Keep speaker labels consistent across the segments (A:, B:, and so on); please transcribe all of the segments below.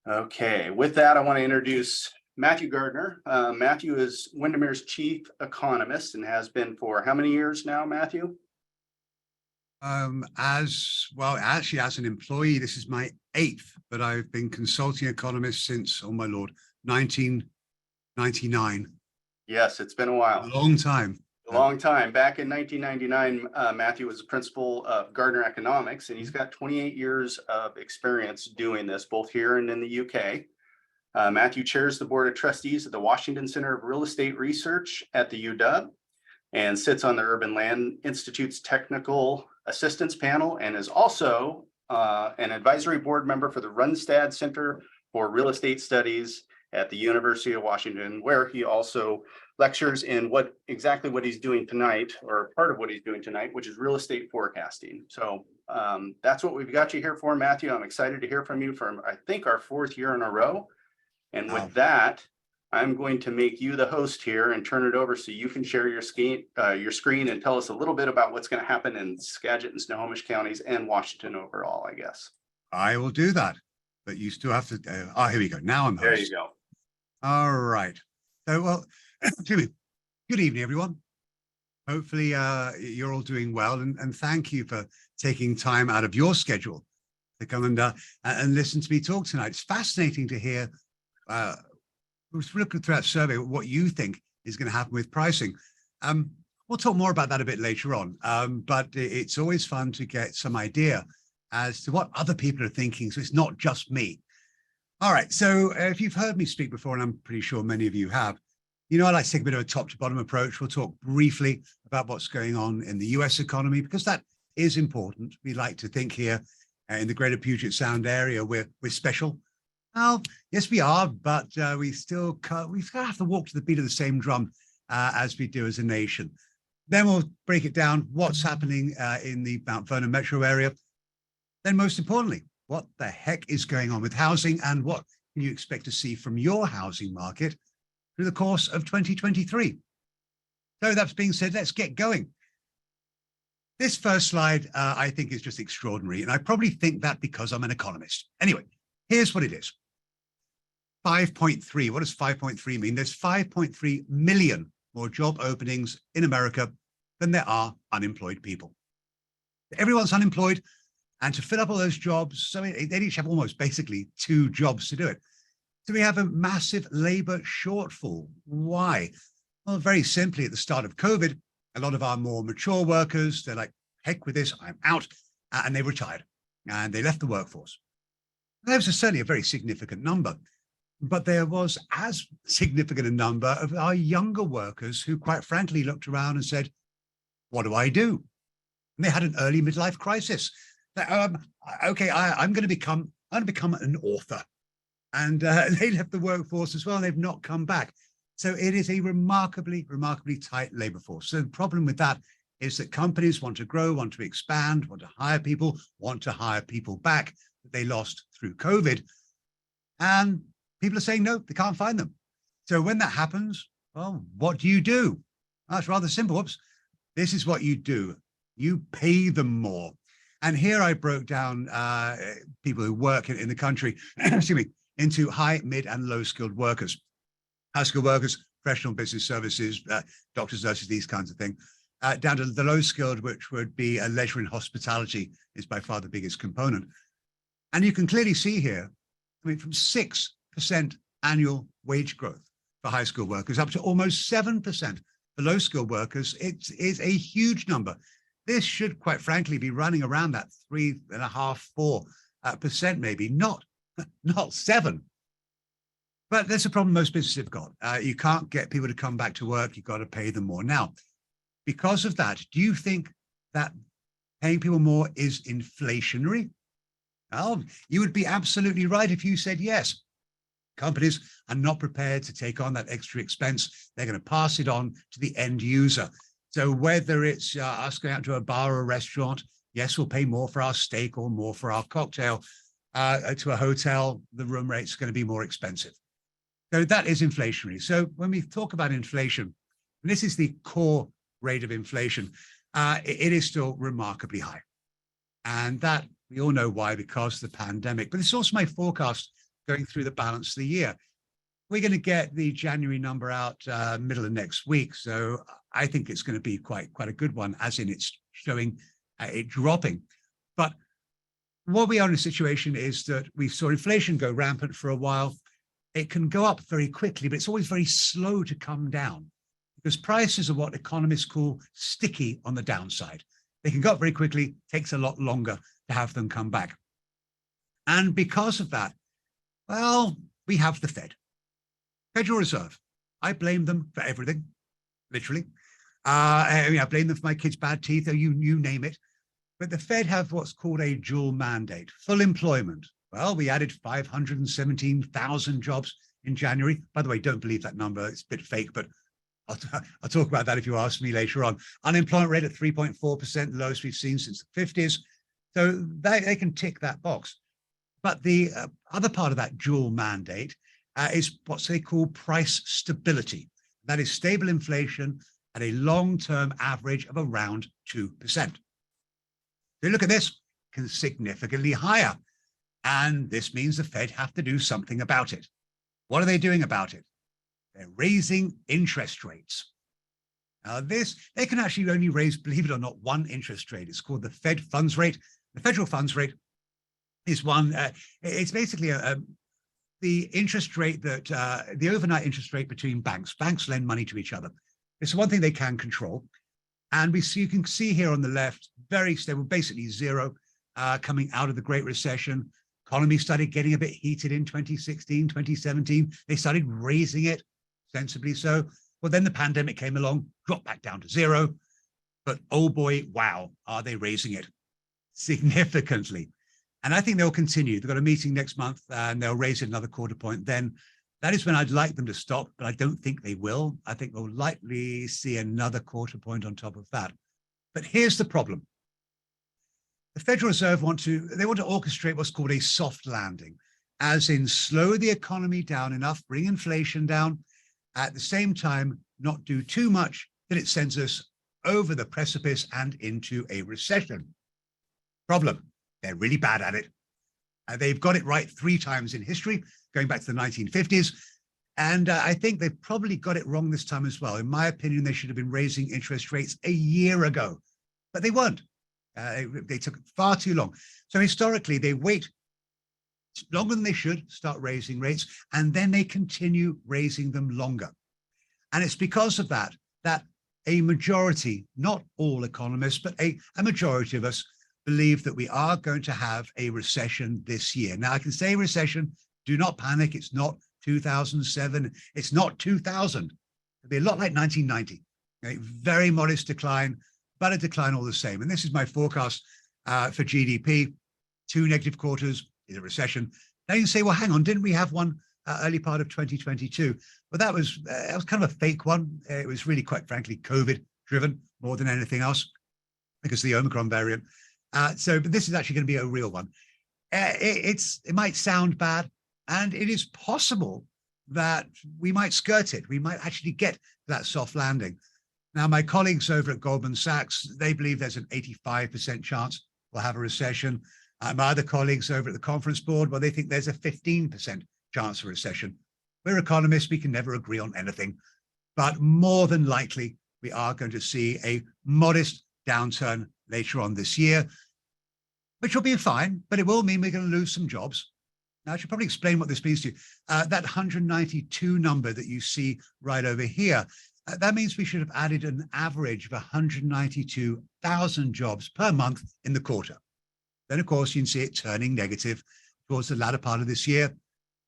A: Okay, with that, I want to introduce Matthew Gardner. Matthew is Windermere's chief economist and has been for how many years now, Matthew?
B: As well, actually, as an employee, this is my 8th, but I've been consulting economist since, oh my Lord, 1999.
A: Yes, it's been a while.
B: A long time.
A: A long time. Back in 1999, Matthew was the principal of Gardner Economics, and he's got 28 years of experience doing this, both here and in the UK. Matthew chairs the board of trustees at the Washington Center of Real Estate Research at the UW and sits on the Urban Land Institute's Technical Assistance Panel and is also an advisory board member for the Runstad Center for Real Estate Studies at the University of Washington, where he also lectures in exactly what he's doing tonight, or part of what he's doing tonight, which is real estate forecasting. So that's what we've got you here for, Matthew. I'm excited to hear from you for, I think, our 4th year in a row. And with that, I'm going to make you the host here and turn it over so you can share your screen and tell us a little bit about what's going to happen in Skagit and Snohomish counties and Washington overall, I guess.
B: I will do that, but you still have to. Here we go. Now I'm host.
A: There you go.
B: All right. So, well, good evening, everyone. Hopefully, you're all doing well, and thank you for taking time out of your schedule to come and listen to me talk tonight. It's fascinating to hear. We're looking through that survey, what you think is going to happen with pricing. We'll talk more about that a bit later on, but it's always fun to get some idea as to what other people are thinking, so it's not just me. All right, so if you've heard me speak before, and I'm pretty sure many of you have, you know, I like to take a bit of a top-to-bottom approach. We'll talk briefly about what's going on in the US economy, because that is important. We like to think here in the greater Puget Sound area, we're special. Well, yes, we are, but we still have to walk to the beat of the same drum as we do as a nation. Then we'll break it down, what's happening in the Mount Vernon metro area. Then most importantly, what the heck is going on with housing and what can you expect to see from your housing market through the course of 2023. So that's being said, let's get going. This first slide, I think, is just extraordinary. And I probably think that because I'm an economist. Anyway, here's what it is. 5.3. What does 5.3 mean? There's 5.3 million more job openings in America than there are unemployed people. Everyone's unemployed, and to fill up all those jobs, so they each have almost basically 2 jobs to do it. So we have a massive labor shortfall. Why? Well, very simply, at the start of COVID, a lot of our more mature workers, they're like, heck with this, I'm out, and they retired, and they left the workforce. That was certainly a very significant number, but there was as significant a number of our younger workers who, quite frankly, looked around and said, what do I do? And they had an early midlife crisis. Okay, I'm going to become an author. And they left the workforce as well, and they've not come back. So it is a remarkably tight labor force. So the problem with that is that companies want to grow, want to expand, want to hire people back that they lost through COVID. And people are saying, no, they can't find them. So when that happens, well, what do you do? That's rather simple. Whoops. This is what you do. You pay them more. And here I broke down people who work in the country, excuse me, into high, mid, and low-skilled workers. High-skilled workers, professional business services, doctors, nurses, these kinds of things, down to the low-skilled, which would be leisure and hospitality, is by far the biggest component. And you can clearly see here, I mean, from 6% annual wage growth for high-skilled workers up to almost 7% for low-skilled workers. It is a huge number. This should, quite frankly, be running around that 3.5%, 4% maybe, not 7%. But that's a problem most businesses have got. You can't get people to come back to work. You've got to pay them more. Now, because of that, do you think that paying people more is inflationary? Well, you would be absolutely right if you said yes. Companies are not prepared to take on that extra expense. They're going to pass it on to the end user. So whether it's us going out to a bar or a restaurant, yes, we'll pay more for our steak or more for our cocktail. To a hotel, the room rate's going to be more expensive. So that is inflationary. So when we talk about inflation, and this is the core rate of inflation, it is still remarkably high. And that we all know why, because of the pandemic. But it's also my forecast going through the balance of the year. We're going to get the January number out middle of next week. So I think it's going to be quite a good one, as in it's showing it dropping. But what we are in a situation is that we saw inflation go rampant for a while. It can go up very quickly, but it's always very slow to come down because prices are what economists call sticky on the downside. They can go up very quickly, takes a lot longer to have them come back. And because of that, well, we have the Fed. Federal Reserve. I blame them for everything, literally. I blame them for my kids' bad teeth, or you name it. But the Fed have what's called a dual mandate, full employment. Well, we added 517,000 jobs in January. By the way, don't believe that number. It's a bit fake, but I'll talk about that if you ask me later on. Unemployment rate at 3.4%, the lowest we've seen since the 50s. So they can tick that box. But the other part of that dual mandate is what they call price stability. That is stable inflation at a long-term average of around 2%. So you look at this, significantly higher. And this means the Fed have to do something about it. What are they doing about it? They're raising interest rates. Now they can actually only raise, believe it or not, one interest rate. It's called the Fed funds rate. The federal funds rate is one, it's basically the interest rate that, the overnight interest rate between banks. Banks lend money to each other. It's one thing they can control. And you can see here on the left, very stable, basically zero, coming out of the Great Recession. Economy started getting a bit heated in 2016, 2017. They started raising it, sensibly so. Well, then the pandemic came along, dropped back down to zero. But oh boy, wow, are they raising it significantly. And I think they'll continue. They've got a meeting next month and they'll raise it another quarter point. Then that is when I'd like them to stop, but I don't think they will. I think we'll likely see another quarter point on top of that. But here's the problem. The Federal Reserve want to orchestrate what's called a soft landing, as in slow the economy down enough, bring inflation down, at the same time, not do too much that it sends us over the precipice and into a recession. Problem, they're really bad at it. They've got it right 3 times in history, going back to the 1950s. And I think they've probably got it wrong this time as well. In my opinion, they should have been raising interest rates a year ago, but they weren't. They took far too long. So historically, they wait longer than they should, start raising rates, and then they continue raising them longer. And it's because of that a majority, not all economists, but a majority of us believe that we are going to have a recession this year. Now, I can say recession, do not panic. It's not 2007. It's not 2000. It'll be a lot like 1990. A very modest decline, but a decline all the same. And this is my forecast for GDP. 2 negative quarters is a recession. Now you can say, well, hang on, didn't we have one early part of 2022? Well, that was kind of a fake one. It was really, quite frankly, COVID driven more than anything else because of the Omicron variant. But this is actually going to be a real one. It might sound bad, and it is possible that we might skirt it. We might actually get that soft landing. Now, my colleagues over at Goldman Sachs, they believe there's an 85% chance we'll have a recession. My other colleagues over at the Conference Board, well, they think there's a 15% chance of recession. We're economists, we can never agree on anything, but more than likely, we are going to see a modest downturn later on this year, which will be fine, but it will mean we're going to lose some jobs. Now, I should probably explain what this means to you. That 192 number that you see right over here, that means we should have added an average of 192,000 jobs per month in the quarter. Then, of course, you can see it turning negative towards the latter part of this year.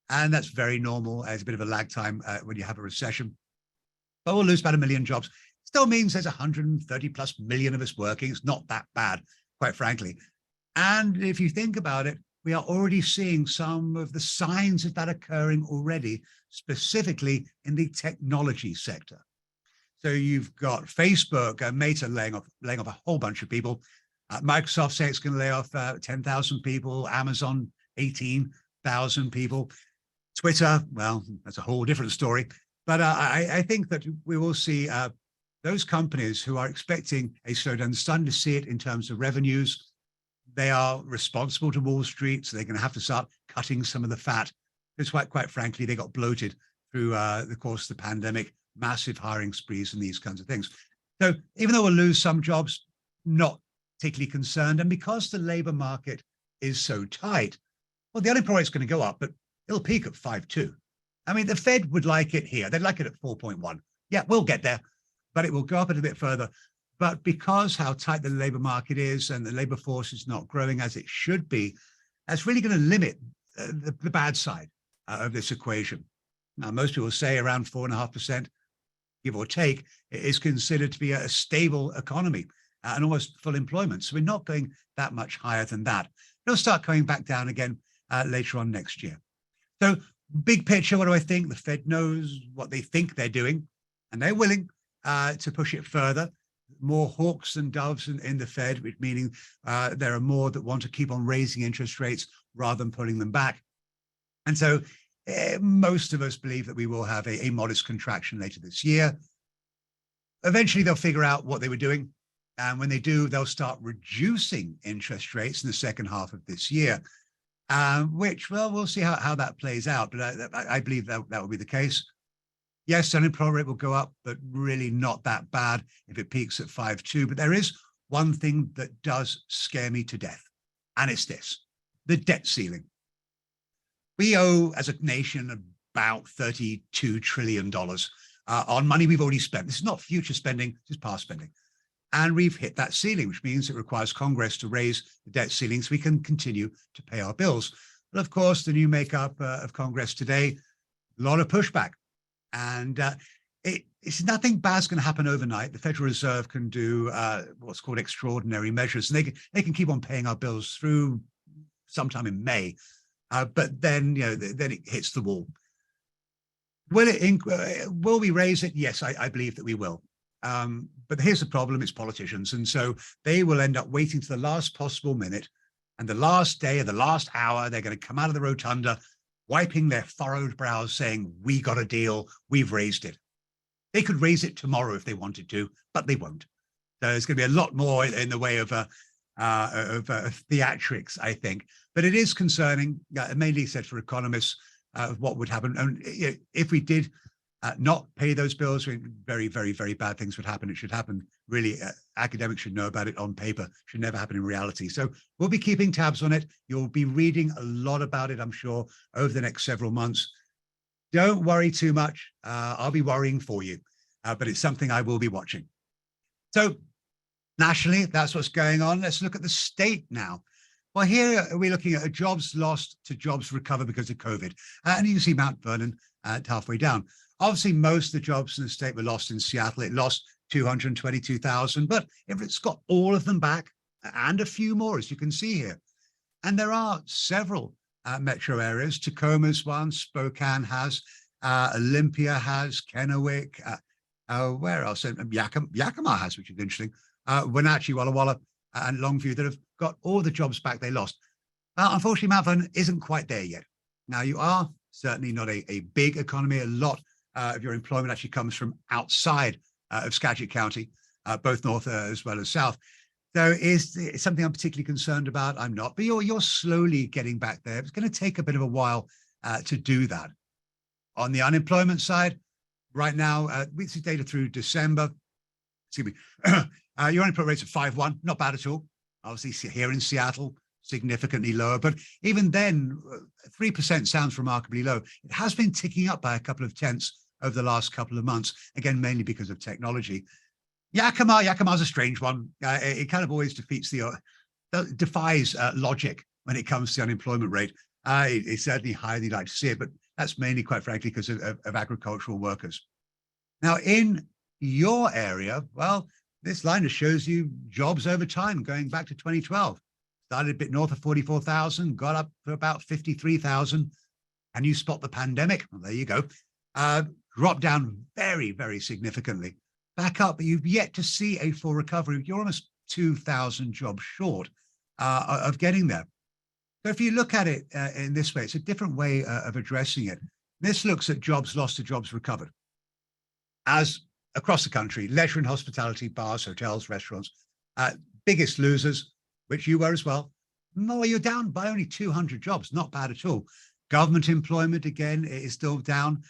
B: And that's very normal. There's a bit of a lag time when you have a recession. But we'll lose about 1 million jobs. Still means there's 130 plus million of us working. It's not that bad, quite frankly. And if you think about it, we are already seeing some of the signs of that occurring already, specifically in the technology sector. So you've got Facebook, Meta laying off a whole bunch of people. Microsoft say it's going to lay off 10,000 people. Amazon, 18,000 people. Twitter, well, that's a whole different story. But I think that we will see those companies who are expecting a slowdown, starting to see it in terms of revenues. They are responsible to Wall Street, so they're going to have to start cutting some of the fat. because quite frankly, they got bloated through the course of the pandemic, massive hiring sprees and these kinds of things. So even though we'll lose some jobs, not particularly concerned. And because the labor market is so tight, well, the unemployment rate's going to go up, but it'll peak at 5.2. I mean, the Fed would like it here. They'd like it at 4.1. Yeah, we'll get there, but it will go up a little bit further. But because how tight the labor market is and the labor force is not growing as it should be, that's really going to limit the bad side of this equation. Now, most people say around 4.5%, give or take, is considered to be a stable economy and almost full employment. So we're not going that much higher than that. It'll start coming back down again later on next year. So big picture, what do I think? The Fed knows what they think they're doing, and they're willing to push it further. More hawks than doves in the Fed, which meaning there are more that want to keep on raising interest rates rather than pulling them back. And so most of us believe that we will have a modest contraction later this year. Eventually, they'll figure out what they were doing. And when they do, they'll start reducing interest rates in the second half of this year, which, well, we'll see how that plays out. But I believe that will be the case. Yes, unemployment rate will go up, but really not that bad if it peaks at 5.2. But there is one thing that does scare me to death, and it's this: the debt ceiling. We owe, as a nation, about $32 trillion on money we've already spent. This is not future spending, this is past spending. And we've hit that ceiling, which means it requires Congress to raise the debt ceiling so we can continue to pay our bills. But of course, the new makeup of Congress today, a lot of pushback. And it's nothing bad's going to happen overnight. The Federal Reserve can do what's called extraordinary measures, and they can keep on paying our bills through sometime in May. But then, then it hits the wall. Will we raise it? Yes, I believe that we will. But here's the problem: it's politicians, and so they will end up waiting to the last possible minute, and the last day or the last hour, they're going to come out of the rotunda, wiping their furrowed brows, saying, "We got a deal. We've raised it." They could raise it tomorrow if they wanted to, but they won't. So there's going to be a lot more in the way of theatrics, I think. But it is concerning, mainly said for economists, what would happen. And if we did not pay those bills, very, very, very bad things would happen. It should happen, really, academics should know about it on paper, should never happen in reality. So we'll be keeping tabs on it. You'll be reading a lot about it, I'm sure, over the next several months. Don't worry too much. I'll be worrying for you, but it's something I will be watching. So nationally, that's what's going on. Let's look at the state now. Well, here we're looking at jobs lost to jobs recovered because of COVID. And you can see Mount Vernon halfway down. Obviously, most of the jobs in the state were lost in Seattle. It lost 222,000, but it's got all of them back and a few more, as you can see here. And there are several metro areas. Tacoma's one, Spokane has, Olympia has, Kennewick, where else? Yakima has, which is interesting. Wenatchee, Walla Walla, and Longview that have got all the jobs back they lost. Unfortunately, Mount Vernon isn't quite there yet. Now, you are certainly not a big economy. A lot of your employment actually comes from outside of Skagit County, both north as well as south. So is it something I'm particularly concerned about? I'm not, but you're slowly getting back there. It's going to take a bit of a while to do that. On the unemployment side, right now, we see data through December. Excuse me. Your unemployment rate's at 5.1, not bad at all. Obviously, here in Seattle, significantly lower, but even then, 3% sounds remarkably low. It has been ticking up by a couple of tenths over the last couple of months, again, mainly because of technology. Yakima's a strange one. It kind of always defies logic when it comes to the unemployment rate. It's certainly higher than you'd like to see it, but that's mainly, quite frankly, because of agricultural workers. Now, in your area, well, this line just shows you jobs over time, going back to 2012. Started a bit north of 44,000, got up to about 53,000. And you spot the pandemic? Well, there you go. Dropped down very, very significantly. Back up, but you've yet to see a full recovery. You're almost 2,000 jobs short of getting there. So if you look at it in this way, it's a different way of addressing it. This looks at jobs lost to jobs recovered. As across the country, leisure and hospitality, bars, hotels, restaurants, biggest losers, which you were as well. No, you're down by only 200 jobs, not bad at all. Government employment, again, is still down.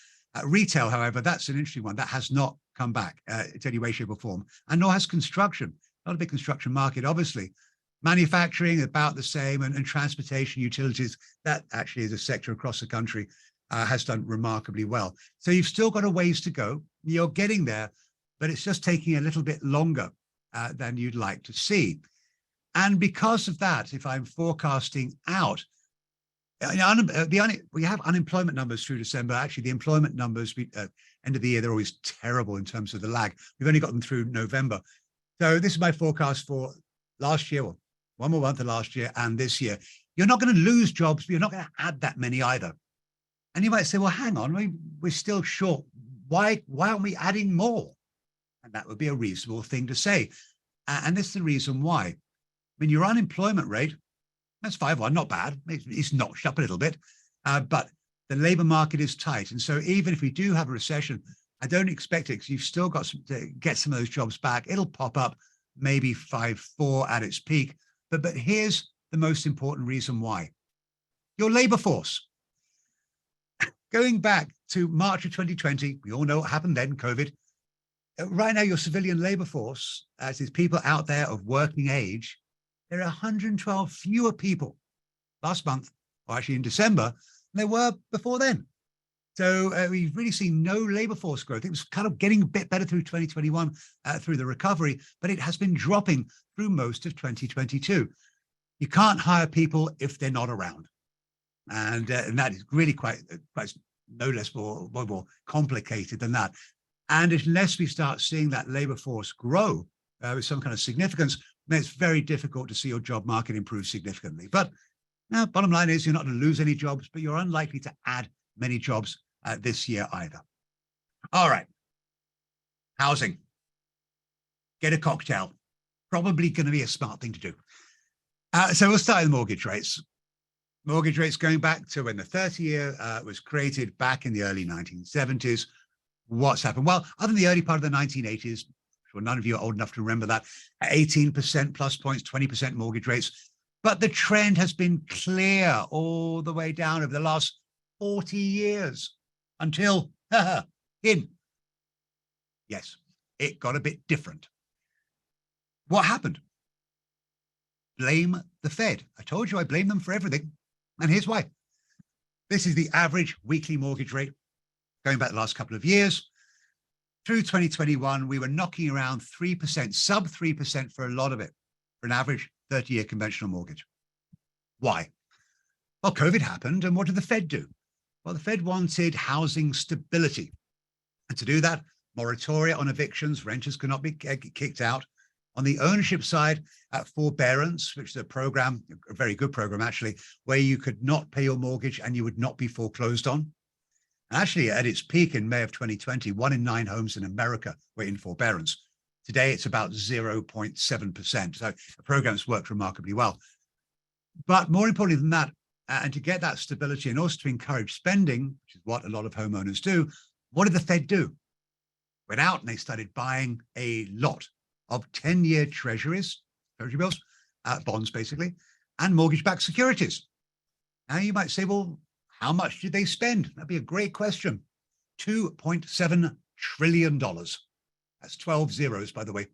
B: Retail, however, that's an interesting one. That has not come back in any way, shape or form. And nor has construction. Not a big construction market, obviously. Manufacturing, about the same, and transportation, utilities, that actually is a sector across the country, has done remarkably well. So you've still got a ways to go. You're getting there, but it's just taking a little bit longer than you'd like to see. And because of that, if I'm forecasting out, we have unemployment numbers through December. Actually, the employment numbers, end of the year, they're always terrible in terms of the lag. We've only got them through November. So this is my forecast for last year, or one more month of last year and this year. You're not going to lose jobs, but you're not going to add that many either. And you might say, well, hang on, we're still short. Why aren't we adding more? And that would be a reasonable thing to say. And this is the reason why. I mean, your unemployment rate, that's 5.1, not bad. It's notched up a little bit, but the labor market is tight. And so even if we do have a recession, I don't expect it, because you've still got to get some of those jobs back. It'll pop up maybe 5.4 at its peak. But here's the most important reason why. Your labor force. Going back to March of 2020, we all know what happened then, COVID. Right now, your civilian labor force, as is people out there of working age, there are 112 fewer people last month, or actually in December, than there were before then. So we've really seen no labor force growth. It was kind of getting a bit better through 2021 through the recovery, but it has been dropping through most of 2022. You can't hire people if they're not around. And that is really quite no less more complicated than that. And unless we start seeing that labor force grow with some kind of significance, then it's very difficult to see your job market improve significantly. But now, bottom line is, you're not going to lose any jobs, but you're unlikely to add many jobs this year either. All right. Housing. Get a cocktail. Probably going to be a smart thing to do. So we'll start with mortgage rates. Mortgage rates going back to when the 30-year was created back in the early 1970s. What's happened? Well, other than the early part of the 1980s, sure none of you are old enough to remember that, 18% plus points, 20% mortgage rates. But the trend has been clear all the way down over the last 40 years until, yes, it got a bit different. What happened? Blame the Fed. I told you I blame them for everything. And here's why. This is the average weekly mortgage rate going back the last couple of years. Through 2021, we were knocking around 3%, sub 3% for a lot of it, for an average 30-year conventional mortgage. Why? Well, COVID happened, and what did the Fed do? Well, the Fed wanted housing stability. And to do that, moratoria on evictions, renters could not be kicked out. On the ownership side, forbearance, which is a program, a very good program actually, where you could not pay your mortgage and you would not be foreclosed on. Actually, at its peak in May of 2020, 1 in 9 homes in America were in forbearance. Today, it's about 0.7%. So the program's worked remarkably well. But more importantly than that, and to get that stability and also to encourage spending, which is what a lot of homeowners do, what did the Fed do? Went out and they started buying a lot of 10-year treasury bills, bonds basically, and mortgage-backed securities. Now you might say, well, how much did they spend? That'd be a great question. $2.7 trillion. That's 12 zeros, by the way.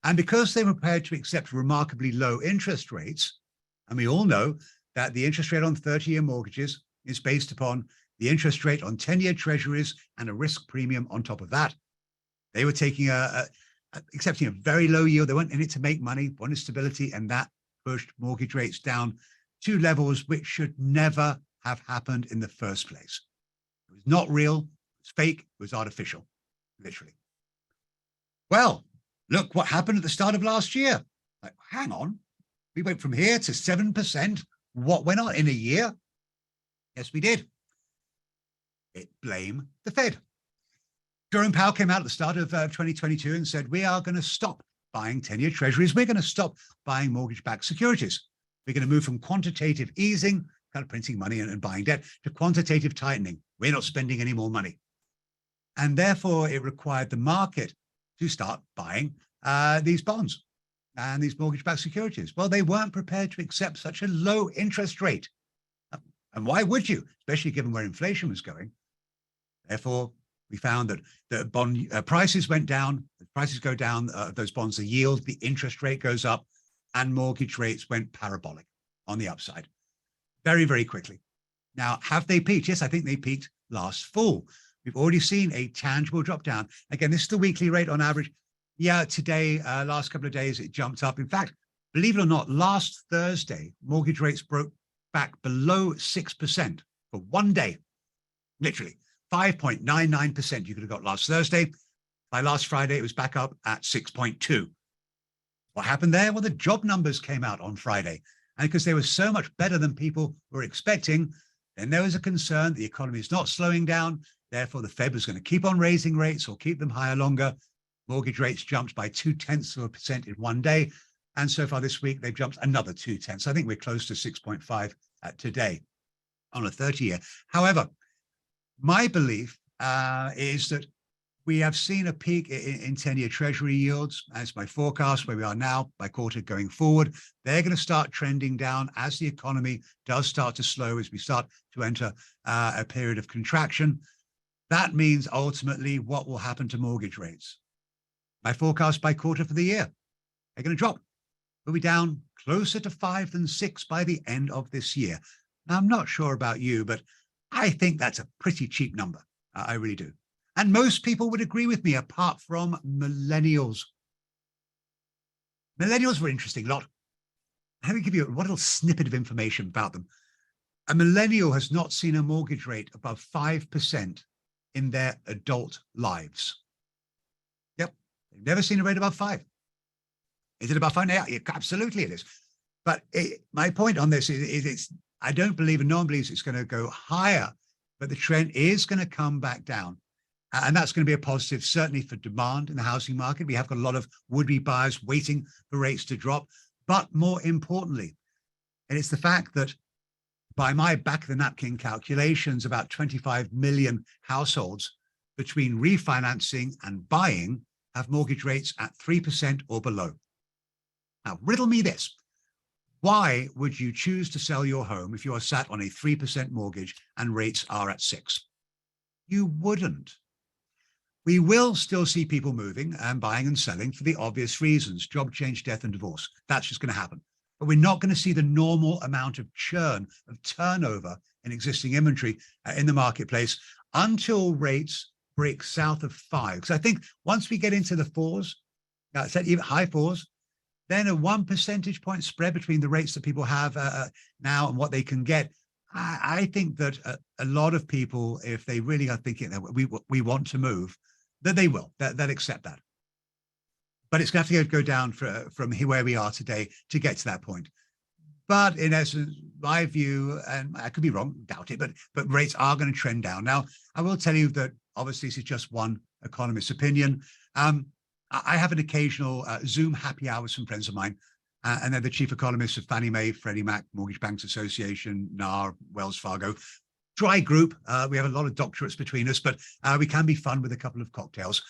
B: And because they were prepared to accept remarkably low interest rates, and we all know that the interest rate on 30-year mortgages is based upon the interest rate on 10-year treasuries and a risk premium on top of that. They were taking accepting a very low yield. They went in it to make money, wanted stability, and that pushed mortgage rates down to levels which should never have happened in the first place. It was not real, it was fake, it was artificial, literally. Well, look what happened at the start of last year. Like, hang on, we went from here to 7%. What went on in a year? Yes, we did. It blamed the Fed. Jerome Powell came out at the start of 2022 and said, we are going to stop buying 10-year treasuries. We're going to stop buying mortgage-backed securities. We're going to move from quantitative easing, kind of printing money and buying debt, to quantitative tightening. We're not spending any more money. And therefore, it required the market to start buying these bonds and these mortgage-backed securities. Well, they weren't prepared to accept such a low interest rate. And why would you, especially given where inflation was going? Therefore, we found that the bond prices went down, the prices go down, those bonds, the yield, the interest rate goes up, and mortgage rates went parabolic on the upside very, very quickly. Now, have they peaked? Yes, I think they peaked last fall. We've already seen a tangible drop down. Again, this is the weekly rate on average. Yeah, today, last couple of days, it jumped up. In fact, believe it or not, last Thursday, mortgage rates broke back below 6% for one day, literally 5.99% you could have got last Thursday. By last Friday, it was back up at 6.2. What happened there? Well, the job numbers came out on Friday. And because they were so much better than people were expecting, then there was a concern the economy is not slowing down. Therefore, the Fed was going to keep on raising rates or keep them higher longer. Mortgage rates jumped by 0.2% in one day. And so far this week, they've jumped another 0.2. I think we're close to 6.5 today on a 30-year. However, my belief is that we have seen a peak in 10-year Treasury yields. As my forecast, where we are now by quarter going forward, they're going to start trending down as the economy does start to slow, as we start to enter a period of contraction. That means ultimately what will happen to mortgage rates. My forecast by quarter for the year, they're going to drop. We'll be down closer to 5 than 6 by the end of this year. Now, I'm not sure about you, but I think that's a pretty cheap number. I really do. And most people would agree with me, apart from millennials. Millennials were an interesting lot. Let me give you one little snippet of information about them. A millennial has not seen a mortgage rate above 5% in their adult lives. Yep, they've never seen a rate above 5. Is it above 5? Yeah, absolutely it is. But my point on this is I don't believe, and no one believes it's going to go higher, but the trend is going to come back down. And that's going to be a positive, certainly for demand in the housing market. We have got a lot of would-be buyers waiting for rates to drop. But more importantly, and it's the fact that by my back-of-the-napkin calculations, about 25 million households between refinancing and buying have mortgage rates at 3% or below. Now, riddle me this. Why would you choose to sell your home if you are sat on a 3% mortgage and rates are at 6? You wouldn't. We will still see people moving and buying and selling for the obvious reasons: job change, death, and divorce. That's just going to happen. But we're not going to see the normal amount of churn, of turnover in existing inventory in the marketplace until rates break south of 5. Because I think once we get into the 4s, even high 4s, then a 1 percentage point spread between the rates that people have now and what they can get. I think that a lot of people, if they really are thinking that we want to move, that they will, they'll accept that. But it's going to have to go down from where we are today to get to that point. But in essence, my view, and I could be wrong, doubt it, but rates are going to trend down. Now, I will tell you that obviously this is just one economist's opinion. I have an occasional Zoom happy hours from friends of mine, and they're the chief economists of Fannie Mae, Freddie Mac, Mortgage Bankers Association, NAR, Wells Fargo. Dry group. We have a lot of doctorates between us, but we can be fun with a couple of cocktails.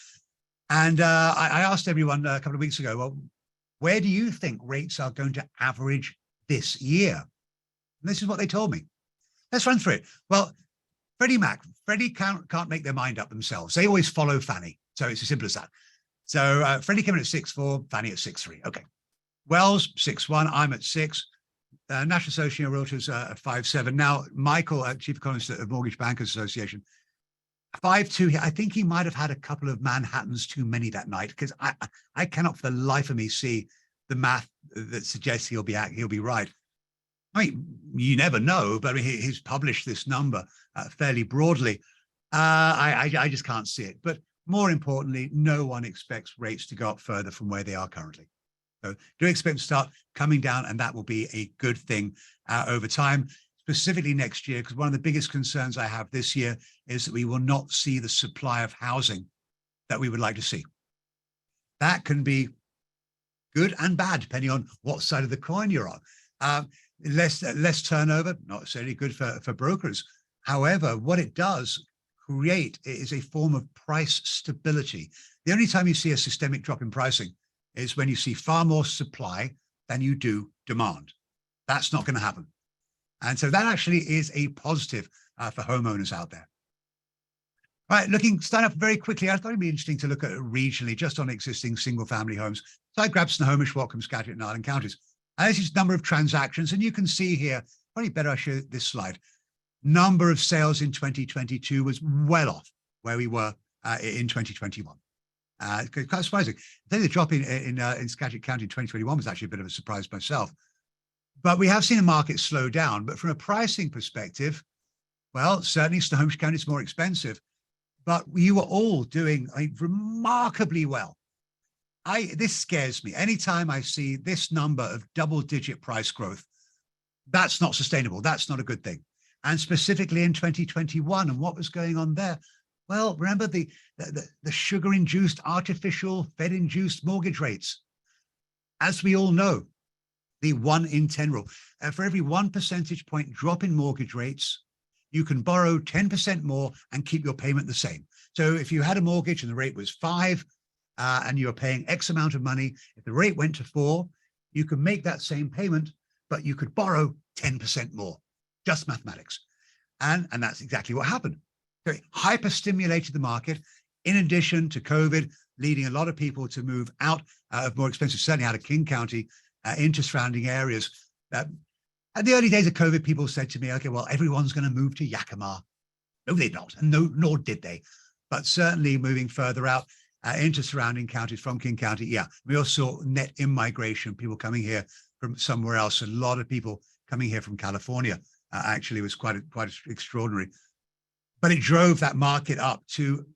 B: And I asked everyone a couple of weeks ago, well, where do you think rates are going to average this year? And this is what they told me. Let's run through it. Well, Freddie can't make their mind up themselves. They always follow Fannie. So it's as simple as that. So Freddie came in at 6.4, Fannie at 6.3. Okay. Wells, 6.1, I'm at 6. National Association of Realtors at 5.7. Now, Michael, chief economist of Mortgage Bankers Association, 5.2. I think he might have had a couple of Manhattans too many that night, because I cannot for the life of me see the math that suggests he'll be right. I mean, you never know, but I mean, he's published this number fairly broadly. I just can't see it. But more importantly, no one expects rates to go up further from where they are currently. So do expect to start coming down, and that will be a good thing over time, specifically next year, because one of the biggest concerns I have this year is that we will not see the supply of housing that we would like to see. That can be good and bad, depending on what side of the coin you're on. Less turnover, not necessarily good for brokers. However, what it does create is a form of price stability. The only time you see a systemic drop in pricing is when you see far more supply than you do demand. That's not going to happen. And so that actually is a positive for homeowners out there. All right, starting up very quickly, I thought it'd be interesting to look at it regionally, just on existing single-family homes. So I grabbed Snohomish, Whatcom, Skagit, and Island counties. And this is number of transactions, and you can see here, probably better I show this slide. Number of sales in 2022 was well off where we were in 2021. Quite surprising. I think the drop in Skagit County in 2021 was actually a bit of a surprise myself. But we have seen the market slow down. But from a pricing perspective, well, certainly Snohomish County is more expensive. But you were all doing remarkably well. This scares me. Anytime I see this number of double-digit price growth, that's not sustainable. That's not a good thing. And specifically in 2021, and what was going on there? Well, remember the sugar-induced, artificial, Fed-induced mortgage rates. As we all know, the 1 in 10 rule. For every 1 percentage point drop in mortgage rates, you can borrow 10% more and keep your payment the same. So if you had a mortgage and the rate was 5 and you were paying X amount of money, if the rate went to 4, you could make that same payment, but you could borrow 10% more. Just mathematics. And that's exactly what happened. So it hyper-stimulated the market, in addition to COVID, leading a lot of people to move out of more expensive, certainly out of King County, into surrounding areas. At the early days of COVID, people said to me, okay, well, everyone's going to move to Yakima. No, they're not, and nor did they. But certainly moving further out into surrounding counties from King County, yeah, we also saw net immigration, people coming here from somewhere else. A lot of people coming here from California actually was quite extraordinary. But it drove that market up to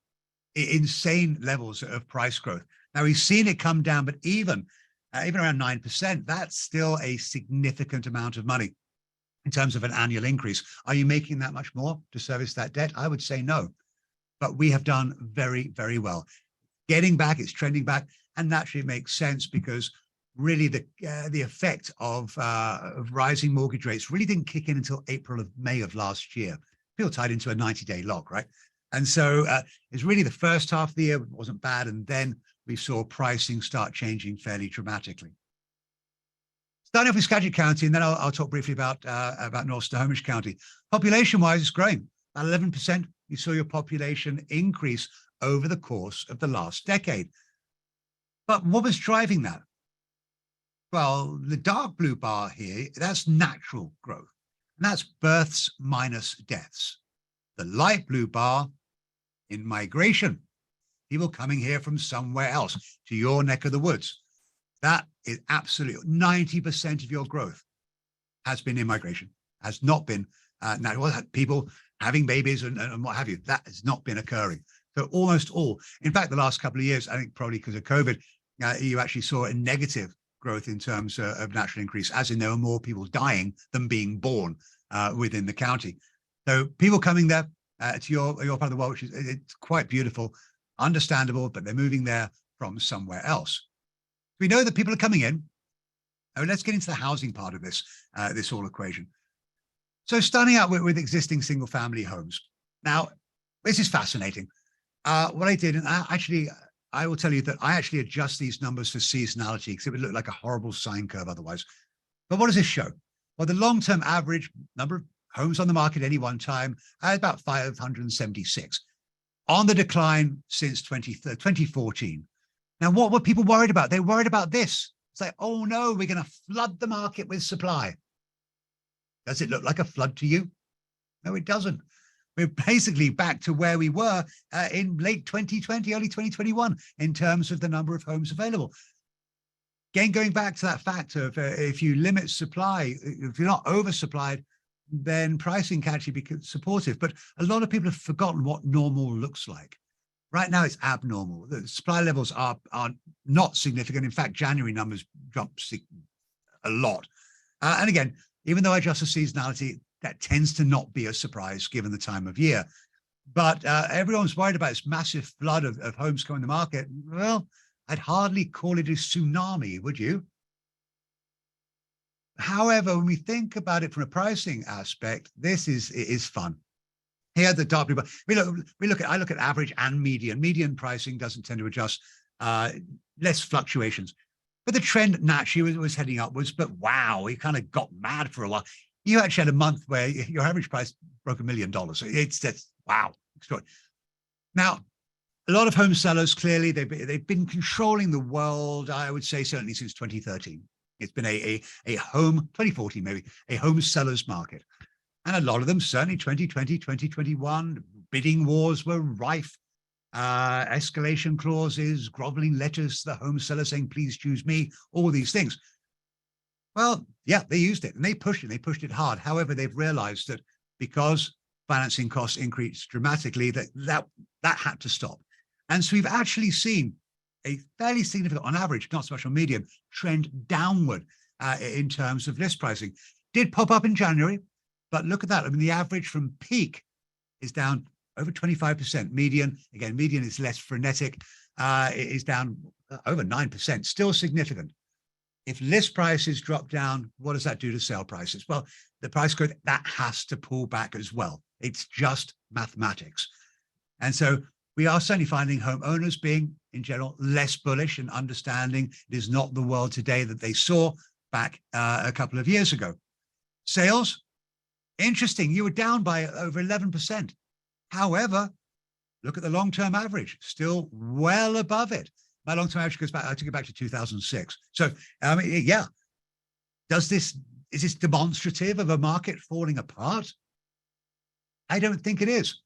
B: insane levels of price growth. Now, we've seen it come down, but even around 9%, that's still a significant amount of money in terms of an annual increase. Are you making that much more to service that debt? I would say no. But we have done very, very well. Getting back, it's trending back, and naturally it makes sense because really the effect of rising mortgage rates really didn't kick in until May of last year. People tied into a 90-day lock, right? And so it's really the first half of the year wasn't bad, and then we saw pricing start changing fairly dramatically. Starting off with Skagit County, and then I'll talk briefly about North Snohomish County. Population-wise, it's growing. About 11%, you saw your population increase over the course of the last decade. But what was driving that? Well, the dark blue bar here, that's natural growth. And that's births minus deaths. The light blue bar in migration, people coming here from somewhere else to your neck of the woods. That is absolutely 90% of your growth has been in migration, has not been people having babies and what have you. That has not been occurring. So almost all, in fact, the last couple of years, I think probably because of COVID, you actually saw a negative growth in terms of natural increase, as in there were more people dying than being born within the county. So people coming there to your part of the world, which is it's quite beautiful, understandable, but they're moving there from somewhere else. We know that people are coming in. Oh, let's get into the housing part of this whole equation. So starting out with existing single-family homes. Now, this is fascinating. What I did, and I will tell you that I actually adjust these numbers for seasonality because it would look like a horrible sine curve otherwise. But what does this show? Well, the long-term average number of homes on the market at any one time is about 576, on the decline since 2014. Now, what were people worried about? They were worried about this. It's like, oh no, we're going to flood the market with supply. Does it look like a flood to you? No, it doesn't. We're basically back to where we were in late 2020, early 2021, in terms of the number of homes available. Again, going back to that fact of if you limit supply, if you're not oversupplied, then pricing can actually be supportive. But a lot of people have forgotten what normal looks like. Right now, it's abnormal. The supply levels are not significant. In fact, January numbers dropped a lot. And again, even though I adjust for seasonality, that tends to not be a surprise given the time of year. But everyone's worried about this massive flood of homes coming to the market. Well, I'd hardly call it a tsunami, would you? However, when we think about it from a pricing aspect, it is fun. Here, the dark blue, I look at average and median. Median pricing doesn't tend to adjust, less fluctuations. But the trend naturally was heading upwards. But wow, we kind of got mad for a while. You actually had a month where your average price broke $1 million. It's just, wow, extraordinary. Now, a lot of home sellers, clearly, they've been controlling the world, I would say, certainly since 2013. It's been a home, 2014 maybe, a home sellers market. And a lot of them, certainly 2020, 2021, bidding wars were rife. Escalation clauses, groveling letters to the home seller saying, please choose me, all these things. Well, yeah, they used it and they pushed it hard. However, they've realized that because financing costs increased dramatically, that had to stop. And so we've actually seen a fairly significant, on average, not so much on medium, trend downward in terms of list pricing. Did pop up in January, but look at that. I mean, the average from peak is down over 25%. Median, again, median is less frenetic, is down over 9%, still significant. If list prices drop down, what does that do to sale prices? Well, the price growth, that has to pull back as well. It's just mathematics. And so we are certainly finding homeowners being, in general, less bullish and understanding it is not the world today that they saw back a couple of years ago. Sales, interesting. You were down by over 11%. However, look at the long-term average, still well above it. My long-term average goes back, I took it back to 2006. So, yeah, is this demonstrative of a market falling apart? I don't think it is.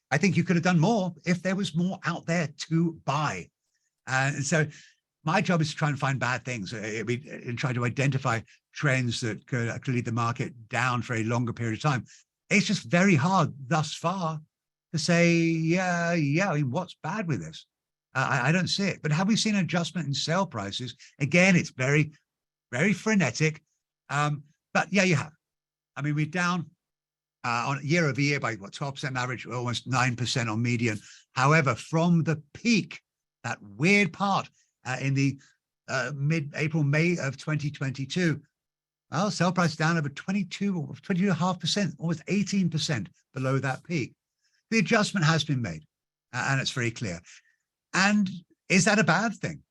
B: I think you could have done more if there was more out there to buy. And so my job is to try and find bad things and try to identify trends that could lead the market down for a longer period of time. It's just very hard thus far to say, yeah, I mean, what's bad with this? I don't see it. But have we seen an adjustment in sale prices? Again, it's very, very frenetic. But yeah, you have. I mean, we're down on year over year by what, 12% average, almost 9% on median. However, from the peak, that weird part in the mid-April, May of 2022, well, sale price down over 22.5%, almost 18% below that peak. The adjustment has been made, and it's very clear. And is that a bad thing?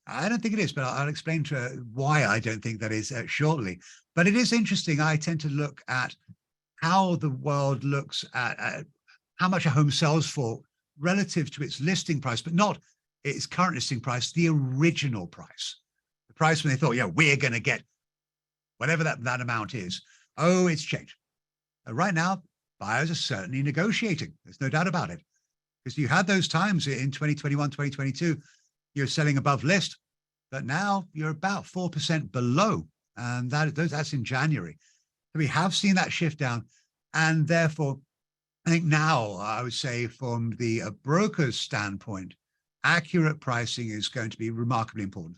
B: I don't think it is, but I'll explain why I don't think that is shortly. But it is interesting. I tend to look at how the world looks at how much a home sells for relative to its listing price, but not its current listing price, the original price. The price when they thought, yeah, we're going to get whatever that amount is. Oh, it's changed. Right now, buyers are certainly negotiating. There's no doubt about it. Because you had those times in 2021, 2022, you're selling above list, but now you're about 4% below. And that's in January. So we have seen that shift down. And therefore, I think now, I would say from the broker's standpoint, accurate pricing is going to be remarkably important.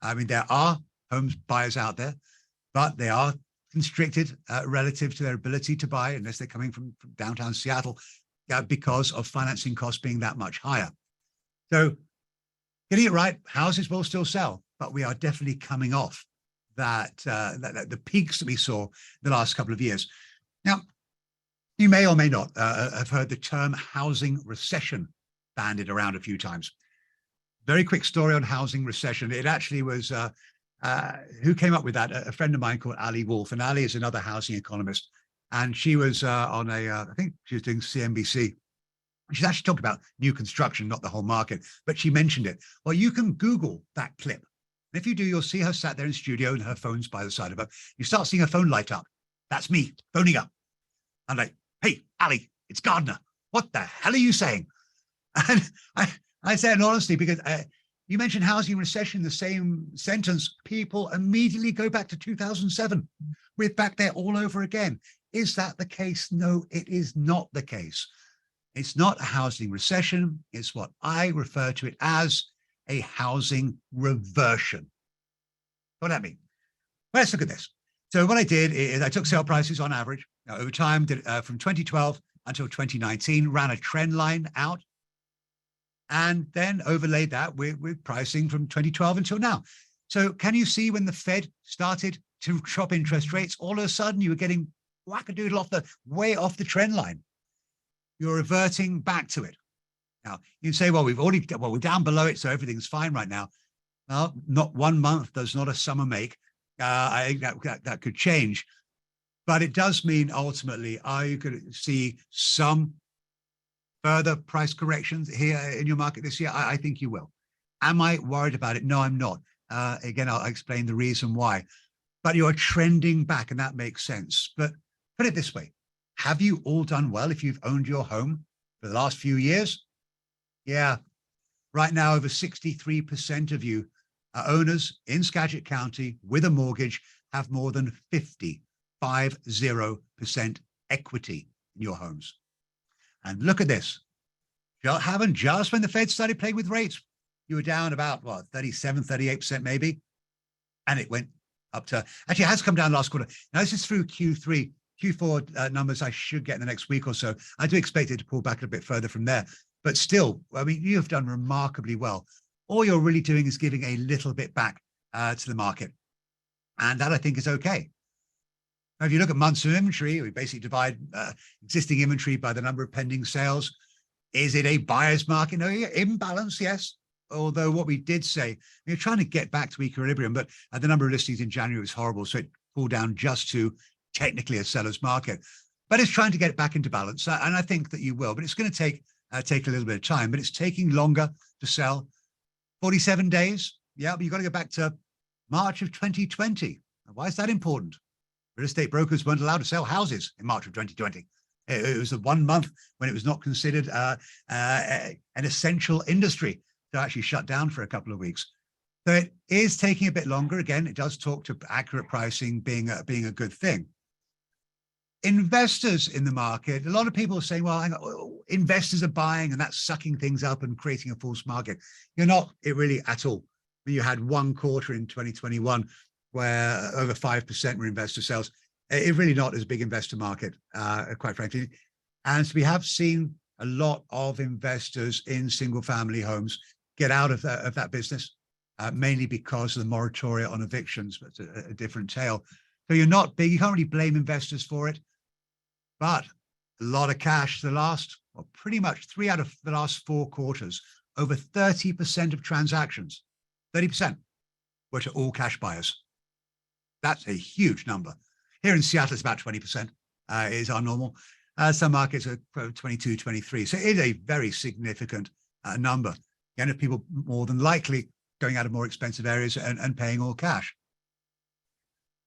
B: I mean, there are home buyers out there, but they are constricted relative to their ability to buy unless they're coming from downtown Seattle because of financing costs being that much higher. So getting it right, houses will still sell, but we are definitely coming off the peaks that we saw the last couple of years. Now, you may or may not have heard the term housing recession bandied around a few times. Very quick story on housing recession. It actually was, who came up with that? A friend of mine called Ali Wolf, and Ali is another housing economist. And she was on I think she was doing CNBC. She's actually talked about new construction, not the whole market, but she mentioned it. Well, you can Google that clip. And if you do, you'll see her sat there in studio and her phone's by the side of her. You start seeing her phone light up. That's me phoning up. I'm like, hey, Ali, it's Gardner. What the hell are you saying? And I say it honestly, because you mentioned housing recession in the same sentence. People immediately go back to 2007. We're back there all over again. Is that the case? No, it is not the case. It's not a housing recession. It's what I refer to it as a housing reversion. What does that mean? Well, let's look at this. So what I did is I took sale prices on average over time from 2012 until 2019, ran a trend line out, and then overlaid that with pricing from 2012 until now. So can you see when the Fed started to drop interest rates, all of a sudden you were getting wackadoodle way off the trend line. You're reverting back to it. Now you say, well, we're down below it, so everything's fine right now. Well, not 1 month does not a summer make. I think that could change. But it does mean ultimately, are you going to see some further price corrections here in your market this year? I think you will. Am I worried about it? No, I'm not. Again, I'll explain the reason why. But you are trending back, and that makes sense. But put it this way, have you all done well if you've owned your home for the last few years? Yeah. Right now, over 63% of you owners in Skagit County with a mortgage have more than 50% equity in your homes. And look at this. Haven't just when the Fed started playing with rates, you were down about, what, 37, 38% maybe? And it went up to, actually it has come down last quarter. Now this is through Q3. Q4 numbers I should get in the next week or so. I do expect it to pull back a bit further from there. But still, I mean, you have done remarkably well. All you're really doing is giving a little bit back to the market. And that I think is okay. Now, if you look at months of inventory, we basically divide existing inventory by the number of pending sales. Is it a buyer's market? No, imbalance, yes. Although what we did say, we're trying to get back to equilibrium, but the number of listings in January was horrible. So it pulled down just to technically a seller's market. But it's trying to get it back into balance. And I think that you will. But it's going to take a little bit of time. But it's taking longer to sell. 47 days. Yeah, but you've got to go back to March of 2020. Why is that important? Real estate brokers weren't allowed to sell houses in March of 2020. It was the 1 month when it was not considered an essential industry to actually shut down for a couple of weeks. So it is taking a bit longer. Again, it does talk to accurate pricing being a good thing. Investors in the market, a lot of people are saying, well, hang on, investors are buying and that's sucking things up and creating a false market. You're not really at all. You had one quarter in 2021 where over 5% were investor sales. It's really not as big investor market, quite frankly. And so we have seen a lot of investors in single family homes get out of that business, mainly because of the moratoria on evictions, but it's a different tale. So you're not big, you can't really blame investors for it, but a lot of cash. Pretty much 3 out of the last 4 quarters, over 30% of transactions, 30% were to all cash buyers. That's a huge number. Here in Seattle, it's about 20% is our normal. Some markets are 22, 23. So it is a very significant number. Again, if people more than likely going out of more expensive areas and paying all cash.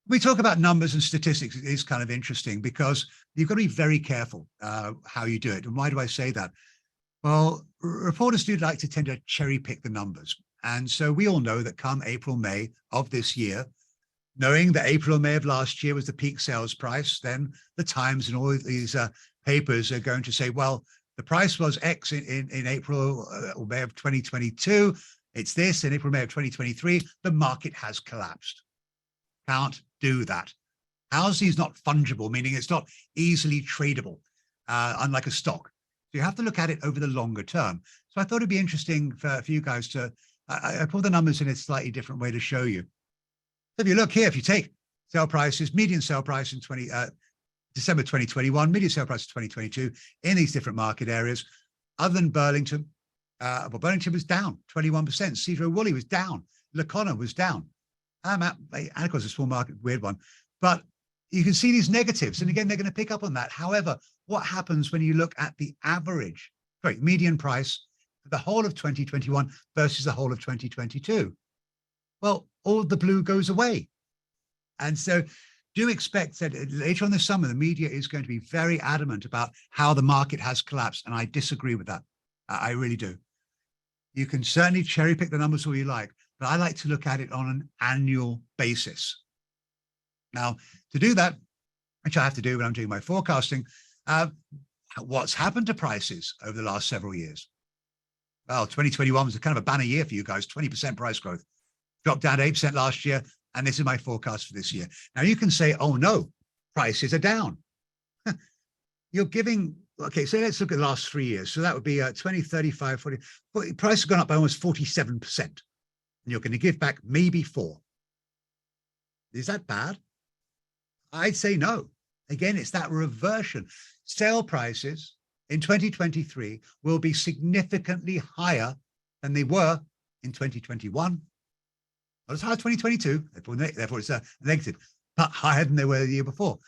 B: We talk about numbers and statistics. It is kind of interesting because you've got to be very careful how you do it. And why do I say that? Well, reporters do like to tend to cherry pick the numbers. And so we all know that come April, May of this year, knowing that April or May of last year was the peak sales price, then the Times and all of these papers are going to say, well, the price was X in April or May of 2022. It's this in April, May of 2023. The market has collapsed. Can't do that. Housing is not fungible, meaning it's not easily tradable, unlike a stock. So you have to look at it over the longer term. So I thought it'd be interesting for you guys to, I put the numbers in a slightly different way to show you. So if you look here, if you take sale prices, median sale price in December 2021, median sale price in 2022 in these different market areas, other than Burlington, well, Burlington was down 21%. Cedar Woolley was down. Lacona was down. And of course, a small market, weird one. But you can see these negatives. And again, they're going to pick up on that. However, what happens when you look at the average, median price for the whole of 2021 versus the whole of 2022? Well, all the blue goes away. And so do expect that later on this summer, the media is going to be very adamant about how the market has collapsed. And I disagree with that. I really do. You can certainly cherry pick the numbers all you like, but I like to look at it on an annual basis. Now, to do that, which I have to do when I'm doing my forecasting, what's happened to prices over the last several years? Well, 2021 was a kind of a banner year for you guys, 20% price growth. Dropped down to 8% last year, and this is my forecast for this year. Now, you can say, oh, no, prices are down. You're giving, okay, so let's look at the last 3 years. So that would be 20, 35, 40. Price has gone up by almost 47%. And you're going to give back maybe 4. Is that bad? I'd say no. Again, it's that reversion. Sale prices in 2023 will be significantly higher than they were in 2021. Not as high as 2022, therefore it's a negative, but higher than they were the year before.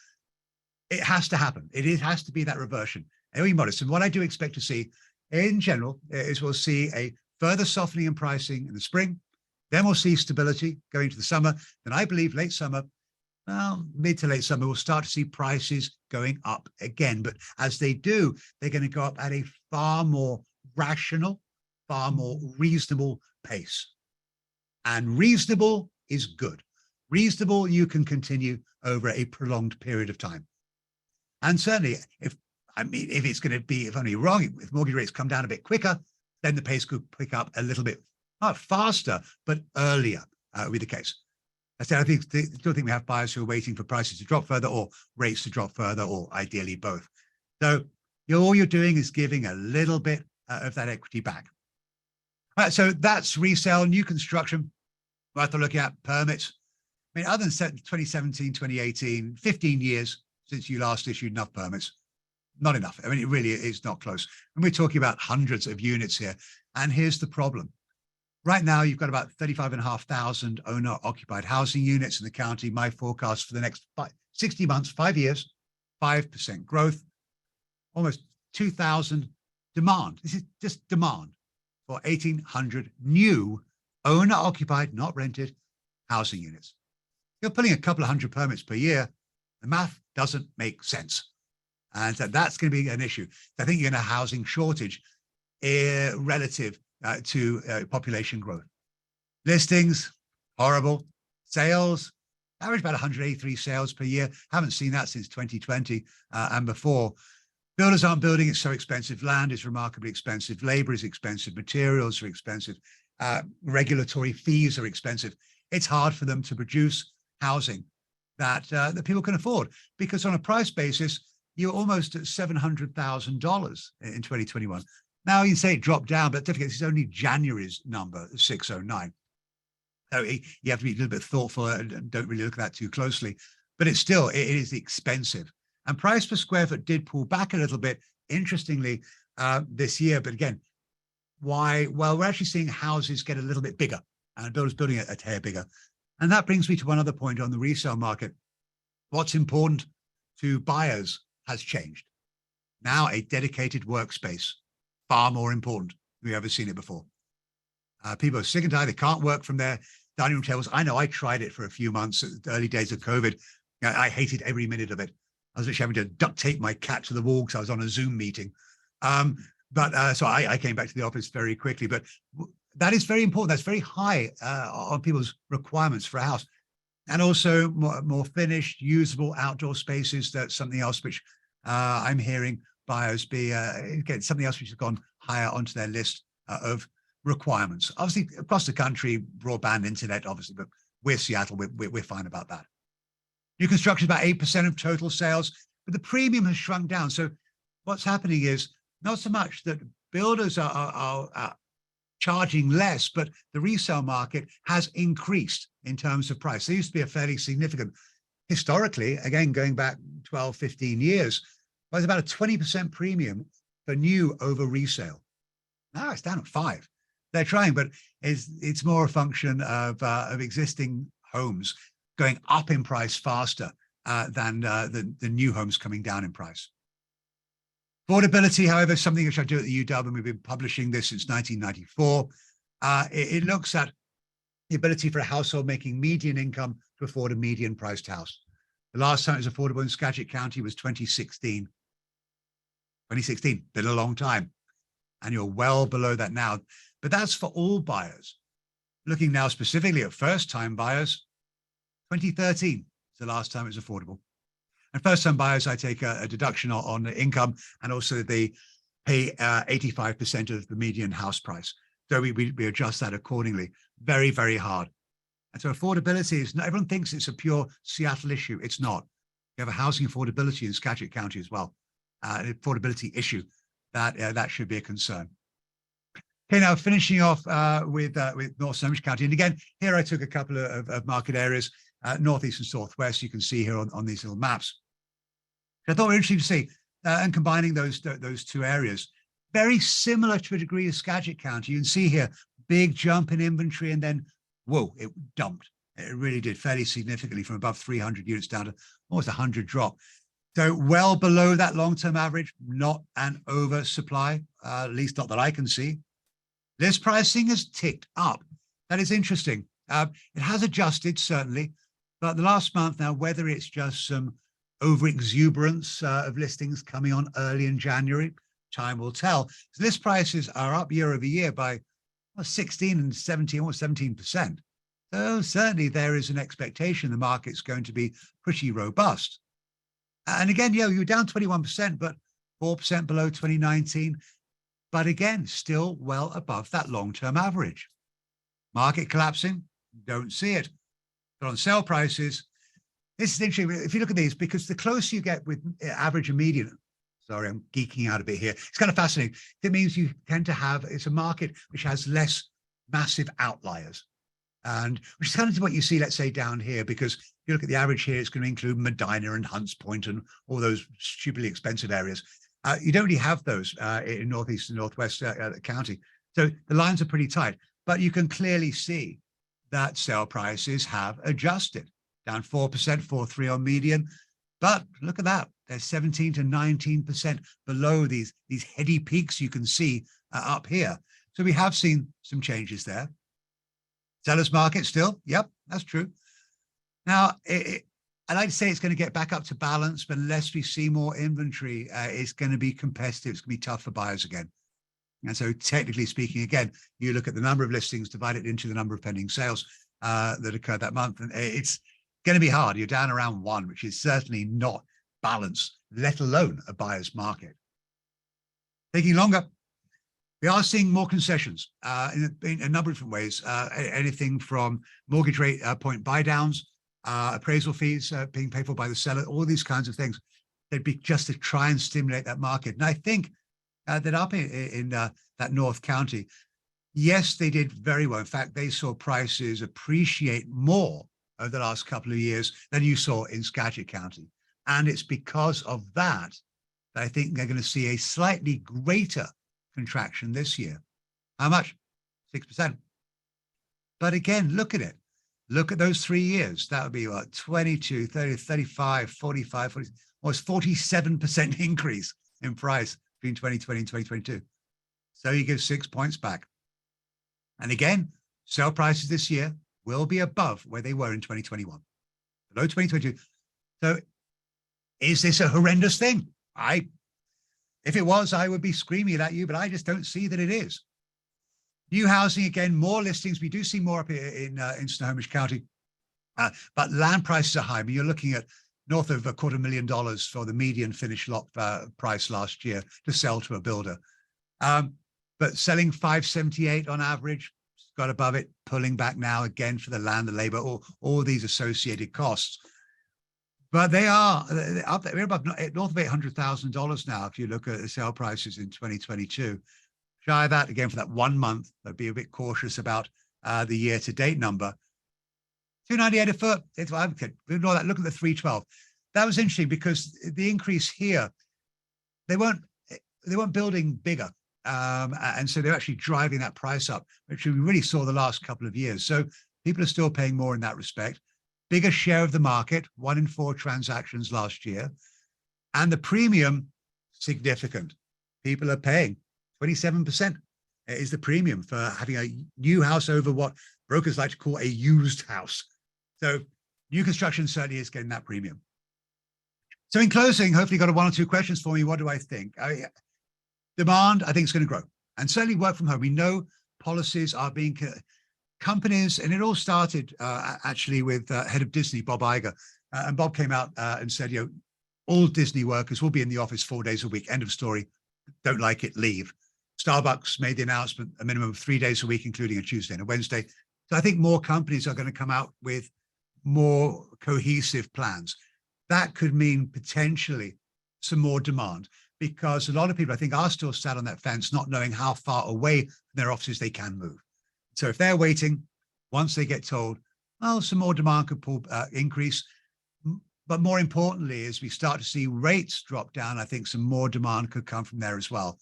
B: It has to happen. Has to be that reversion. Anyway, modest. And what I do expect to see in general is we'll see a further softening in pricing in the spring. Then we'll see stability going into the summer. Then I believe late summer, well, mid to late summer, we'll start to see prices going up again. But as they do, they're going to go up at a far more rational, far more reasonable pace. And reasonable is good. Reasonable, you can continue over a prolonged period of time. And certainly, if it's going to be, if only wrong, if mortgage rates come down a bit quicker, then the pace could pick up a little bit, not faster, but earlier will be the case. I still think we have buyers who are waiting for prices to drop further or rates to drop further, or ideally both. So all you're doing is giving a little bit of that equity back. All right, so that's resale, new construction. Worth looking at permits. I mean, other than 2017, 2018, 15 years since you last issued enough permits, not enough. I mean, it really is not close. And we're talking about hundreds of units here. And here's the problem. Right now, you've got about 35,500 owner-occupied housing units in the county. My forecast for the next 60 months, 5 years, 5% growth, almost 2,000 demand. This is just demand for 1,800 new owner-occupied, not rented, housing units. You're putting a couple of hundred permits per year. The math doesn't make sense. And so that's going to be an issue. I think you're going to have a housing shortage relative to population growth. Listings, horrible. Sales, average about 183 sales per year. Haven't seen that since 2020 and before. Builders aren't building. It's so expensive. Land is remarkably expensive. Labor is expensive. Materials are expensive. Regulatory fees are expensive. It's hard for them to produce housing that people can afford, because on a price basis, you're almost at $700,000 in 2021. Now you say it dropped down, but it's only January's number, 609. So you have to be a little bit thoughtful and don't really look at that too closely. But it's still, it is expensive. And price per square foot did pull back a little bit, interestingly, this year. But again, why? Well, we're actually seeing houses get a little bit bigger and builders building a hair bigger. And that brings me to one other point on the resale market. What's important to buyers has changed. Now a dedicated workspace, far more important than we've ever seen it before. People are sick and tired. They can't work from their dining room tables. I know I tried it for a few months at the early days of COVID. I hated every minute of it. I was actually having to duct tape my cat to the wall because I was on a Zoom meeting. So I came back to the office very quickly. But that is very important. That's very high on people's requirements for a house. And also more finished, usable outdoor spaces. That's something else which I'm hearing buyers get something else which has gone higher onto their list of requirements. Obviously, across the country, broadband, internet, obviously, but we're Seattle, we're fine about that. New construction is about 8% of total sales, but the premium has shrunk down. So what's happening is not so much that builders are charging less, but the resale market has increased in terms of price. There used to be a fairly significant, historically, again, going back 12, 15 years, was about a 20% premium for new over resale. Now it's down at 5%. They're trying, but it's more a function of existing homes going up in price faster than the new homes coming down in price. Affordability, however, is something which I do at the UW, and we've been publishing this since 1994. It looks at the ability for a household making median income to afford a median priced house. The last time it was affordable in Skagit County was 2016. 2016, been a long time. And you're well below that now. But that's for all buyers. Looking now specifically at first-time buyers, 2013 is the last time it was affordable. And first-time buyers, I take a deduction on the income, and also they pay 85% of the median house price. So we adjust that accordingly. Very, very hard. And so affordability is, everyone thinks it's a pure Seattle issue. It's not. You have a housing affordability in Skagit County as well. An affordability issue that should be a concern. Okay, now finishing off with North Snohomish County. And again, here I took a couple of market areas, northeast and southwest. You can see here on these little maps. I thought it was interesting to see, and combining those two areas, very similar to a degree of Skagit County. You can see here, big jump in inventory, and then, whoa, it dumped. It really did fairly significantly from above 300 units down to almost 100 drop. So well below that long-term average, not an oversupply, at least not that I can see. List pricing has ticked up. That is interesting. It has adjusted, certainly, but the last month now, whether it's just some over-exuberance of listings coming on early in January, time will tell. So list prices are up year over year by 16 and 17, or 17%. So certainly there is an expectation the market's going to be pretty robust. And again, you're down 21%, but 4% below 2019. But again, still well above that long-term average. Market collapsing, don't see it. But on sale prices, this is interesting. If you look at these, because the closer you get with average and median, sorry, I'm geeking out a bit here. It's kind of fascinating. It means you tend to have, it's a market which has less massive outliers. And which is kind of what you see, let's say, down here, because if you look at the average here, it's going to include Medina and Hunts Point and all those stupidly expensive areas. You don't really have those in Northeast and Northwest County. So the lines are pretty tight, but you can clearly see that sale prices have adjusted, down 4%, 4.3 on median. But look at that, they're 17 to 19% below these heady peaks you can see up here. So we have seen some changes there. Sellers market still, yep, that's true. Now, I like to say it's going to get back up to balance, but unless we see more inventory, it's going to be competitive. It's going to be tough for buyers again. And so technically speaking, again, you look at the number of listings divided into the number of pending sales that occurred that month, and it's going to be hard. You're down around 1, which is certainly not balanced, let alone a buyer's market. Taking longer. We are seeing more concessions in a number of different ways. Anything from mortgage rate point buy downs, appraisal fees being paid for by the seller, all these kinds of things. They'd be just to try and stimulate that market. And I think that up in that North County, yes, they did very well. In fact, they saw prices appreciate more over the last couple of years than you saw in Skagit County. And it's because of that I think they're going to see a slightly greater contraction this year. How much? 6%. But again, look at it. Look at those 3 years. That would be what, 22, 30, 35, 45, 40, almost 47% increase in price between 2020 and 2022. So you give 6 points back. And again, sale prices this year will be above where they were in 2021, below 2022. So is this a horrendous thing? If it was, I would be screaming it at you, but I just don't see that it is. New housing, again, more listings. We do see more up here in Snohomish County, but land prices are high. I mean, you're looking at north of $250,000 for the median finished lot price last year to sell to a builder. But selling 578 on average, got above it, pulling back now again for the land, the labor, all these associated costs. But they are up there. We're above north of $800,000 now. If you look at the sale prices in 2022, shy of that again for that 1 month. I'd be a bit cautious about the year-to-date number. 298 a foot. Ignore that. Look at the 312. That was interesting because the increase here, they weren't building bigger, and so they're actually driving that price up, which we really saw the last couple of years. So people are still paying more in that respect. Bigger share of the market, 1 in 4 transactions last year. And the premium, significant. People are paying 27% is the premium for having a new house over what brokers like to call a used house. So new construction certainly is getting that premium. So in closing, hopefully you got 1 or 2 questions for me. What do I think? Demand, I think, is going to grow. And certainly work from home. We know policies are being... companies, and it all started actually with head of Disney, Bob Iger. And Bob came out and said, all Disney workers will be in the office 4 days a week. End of story. Don't like it, leave. Starbucks made the announcement, a minimum of 3 days a week, including a Tuesday and a Wednesday. So I think more companies are going to come out with more cohesive plans. That could mean potentially some more demand, because a lot of people, I think, are still sat on that fence, not knowing how far away from their offices they can move. So if they're waiting, once they get told, well, some more demand could increase. But more importantly, as we start to see rates drop down, I think some more demand could come from there as well.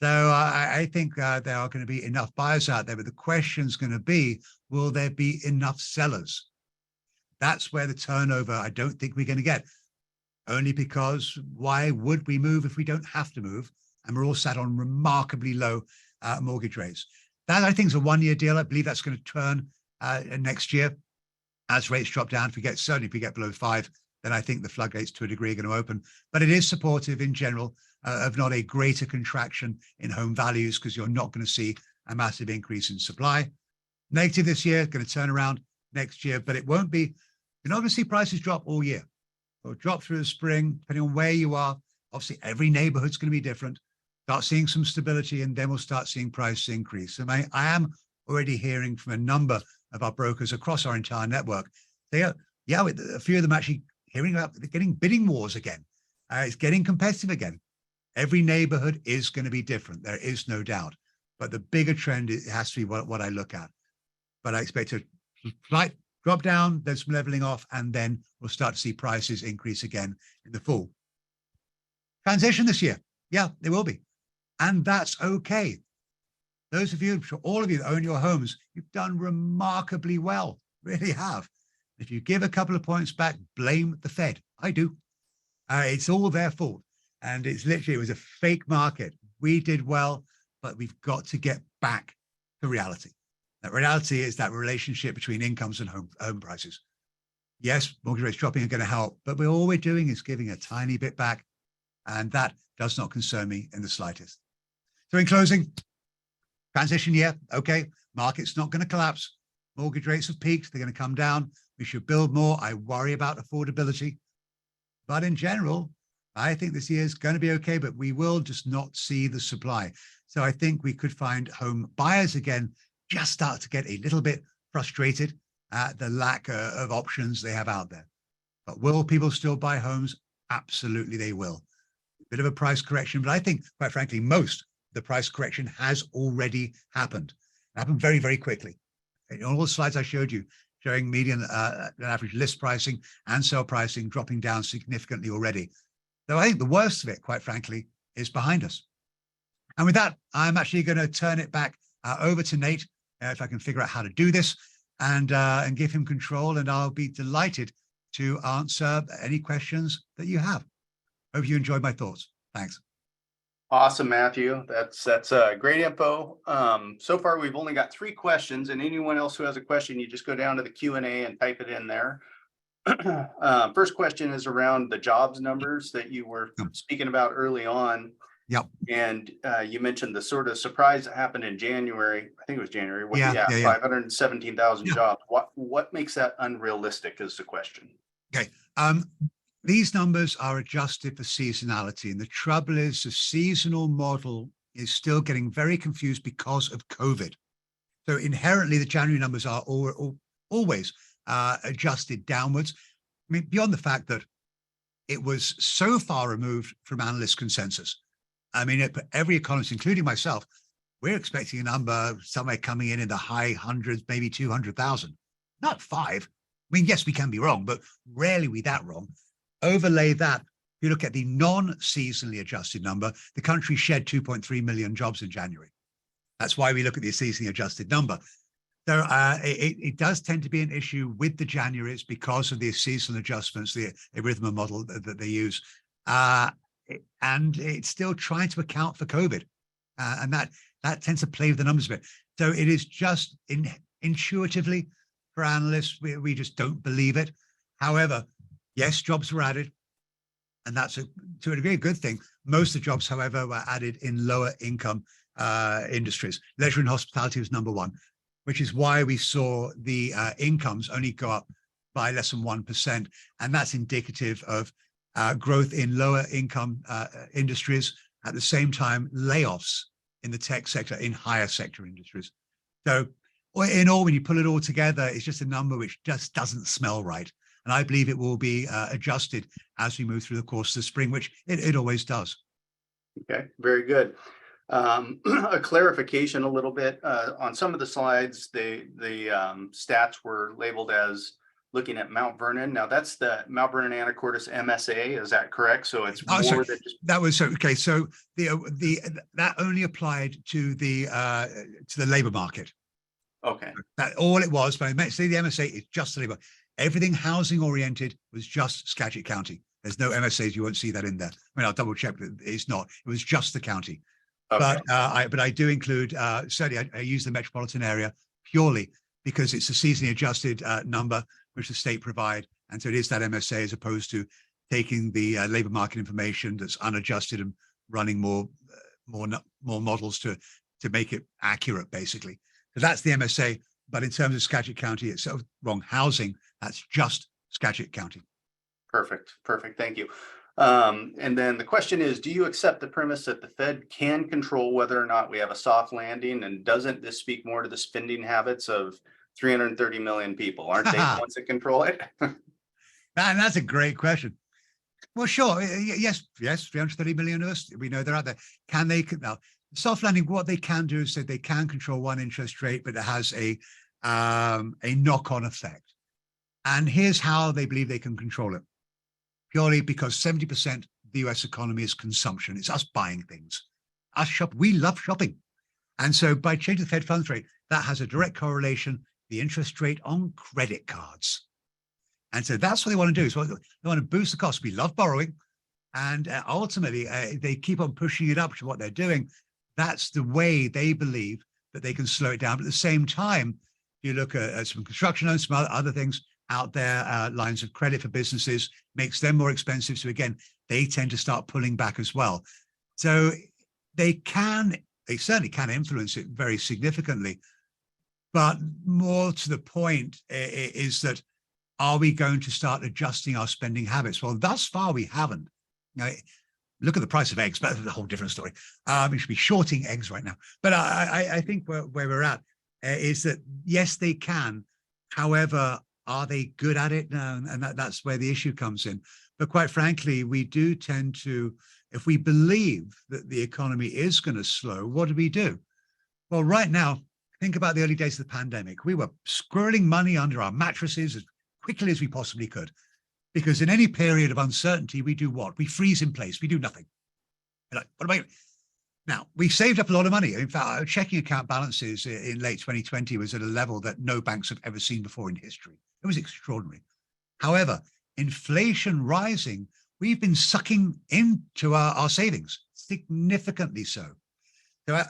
B: So I think there are going to be enough buyers out there, but the question's going to be, will there be enough sellers? That's where the turnover, I don't think we're going to get. only because why would we move if we don't have to move? And we're all sat on remarkably low mortgage rates. That, I think, is a one-year deal. I believe that's going to turn next year as rates drop down. Certainly if we get below 5, then I think the floodgates to a degree are going to open. But it is supportive in general of not a greater contraction in home values, because you're not going to see a massive increase in supply. Negative this year, going to turn around next year, but it won't be, you're not going to see prices drop all year. It'll drop through the spring, depending on where you are. Obviously, every neighborhood's going to be different. Start seeing some stability, and then we'll start seeing prices increase. And I am already hearing from a number of our brokers across our entire network. A few of them actually hearing about getting bidding wars again. It's getting competitive again. Every neighborhood is going to be different. There is no doubt. But the bigger trend, it has to be what I look at. But I expect a slight drop down, then some leveling off, and then we'll start to see prices increase again in the fall. Transition this year. Yeah, there will be. And that's okay. Those of you, I'm sure all of you that own your homes, you've done remarkably well, really have. If you give a couple of points back, blame the Fed. I do. It's all their fault. And it's literally, it was a fake market. We did well, but we've got to get back to reality. That reality is that relationship between incomes and home prices. Yes, mortgage rates dropping are going to help, but all we're doing is giving a tiny bit back. And that does not concern me in the slightest. So in closing, transition year, okay, market's not going to collapse. Mortgage rates have peaked. They're going to come down. We should build more. I worry about affordability. But in general, I think this year is going to be okay, but we will just not see the supply. So I think we could find home buyers again just start to get a little bit frustrated at the lack of options they have out there. But will people still buy homes? Absolutely, they will. A bit of a price correction, but I think, quite frankly, most of the price correction has already happened. It happened very, very quickly. On all the slides I showed you, showing median and average list pricing and sale pricing dropping down significantly already. So I think the worst of it, quite frankly, is behind us. And with that, I'm actually going to turn it back over to Nate, if I can figure out how to do this, and give him control. And I'll be delighted to answer any questions that you have. Hope you enjoyed my thoughts. Thanks.
A: Awesome, Matthew. That's great info. So far, we've only got 3 questions, and anyone else who has a question, you just go down to the Q&A and type it in there. First question is around the jobs numbers that you were speaking about early on.
B: Yep.
A: And you mentioned the sort of surprise that happened in January. I think it was January. 517,000 jobs. What makes that unrealistic is the question.
B: Okay. These numbers are adjusted for seasonality. And the trouble is the seasonal model is still getting very confused because of COVID. So inherently, the January numbers are always adjusted downwards. I mean, beyond the fact that it was so far removed from analyst consensus. I mean, every economist, including myself, we're expecting a number somewhere coming in the high hundreds, maybe 200,000, not 5. I mean, yes, we can be wrong, but rarely we that wrong. Overlay that, if you look at the non-seasonally adjusted number, the country shed 2.3 million jobs in January. That's why we look at the seasonally adjusted number. So it does tend to be an issue with the Januaries because of the seasonal adjustments, the Arithma model that they use. And it's still trying to account for COVID. And that tends to play with the numbers a bit. So it is just intuitively for analysts, we just don't believe it. However, yes, jobs were added, and that's to a degree a good thing. Most of the jobs, however, were added in lower income industries. Leisure and hospitality was number 1, which is why we saw the incomes only go up by less than 1%. And that's indicative of growth in lower income industries. At the same time, layoffs in the tech sector, in higher sector industries. So in all, when you pull it all together, it's just a number which just doesn't smell right. And I believe it will be adjusted as we move through the course of the spring, which it always does. Okay,
A: very good. A clarification a little bit on some of the slides, the stats were labeled as looking at Mount Vernon. Now that's the Mount Vernon Anacortes MSA. Is that correct? So it's more than just that was okay. So that only applied to the labor market. Okay. That all it was. But I meant to say the MSA is just the labor. Everything housing oriented was just Skagit County.
B: There's no MSAs. You won't see that in there. I mean, I'll double check that it's not. It was just the county.
A: Okay.
B: But I do include, certainly I use the metropolitan area purely because it's a seasonally adjusted number which the state provide. And so it is that MSA as opposed to taking the labor market information that's unadjusted and running more models to make it accurate, basically. So that's the MSA. But in terms of Skagit County, it's wrong. Housing, that's just Skagit County.
A: Perfect. Thank you. And then the question is, do you accept the premise that the Fed can control whether or not we have a soft landing? And doesn't this speak more to the spending habits of 330 million people? Aren't they the ones that control it?
B: And that's a great question. Well, sure. Yes, 330 million of us. We know they're out there. Can they? Now, soft landing, what they can do is that they can control one interest rate, but it has a knock-on effect. And here's how they believe they can control it. Purely because 70% of the US economy is consumption. It's us buying things. Us shop. We love shopping. And so by changing the Fed funds rate, that has a direct correlation to the interest rate on credit cards. And so that's what they want to do. So they want to boost the cost. We love borrowing. And ultimately, they keep on pushing it up to what they're doing. That's the way they believe that they can slow it down. But at the same time, you look at some construction loans, some other things out there, lines of credit for businesses, makes them more expensive. So again, they tend to start pulling back as well. So they certainly can influence it very significantly. But more to the point is that, are we going to start adjusting our spending habits? Well, thus far we haven't. Now, look at the price of eggs, but that's a whole different story. We should be shorting eggs right now. But I think where we're at is that, yes, they can. However, are they good at it? No, and that's where the issue comes in. But quite frankly, we do tend to, if we believe that the economy is going to slow, what do? Well, right now, think about the early days of the pandemic. We were squirreling money under our mattresses as quickly as we possibly could. Because in any period of uncertainty, we do what? We freeze in place. We do nothing. You're like, what am I? Now, we saved up a lot of money. In fact, our checking account balances in late 2020 was at a level that no banks have ever seen before in history. It was extraordinary. However, inflation rising, we've been sucking into our savings, significantly so. So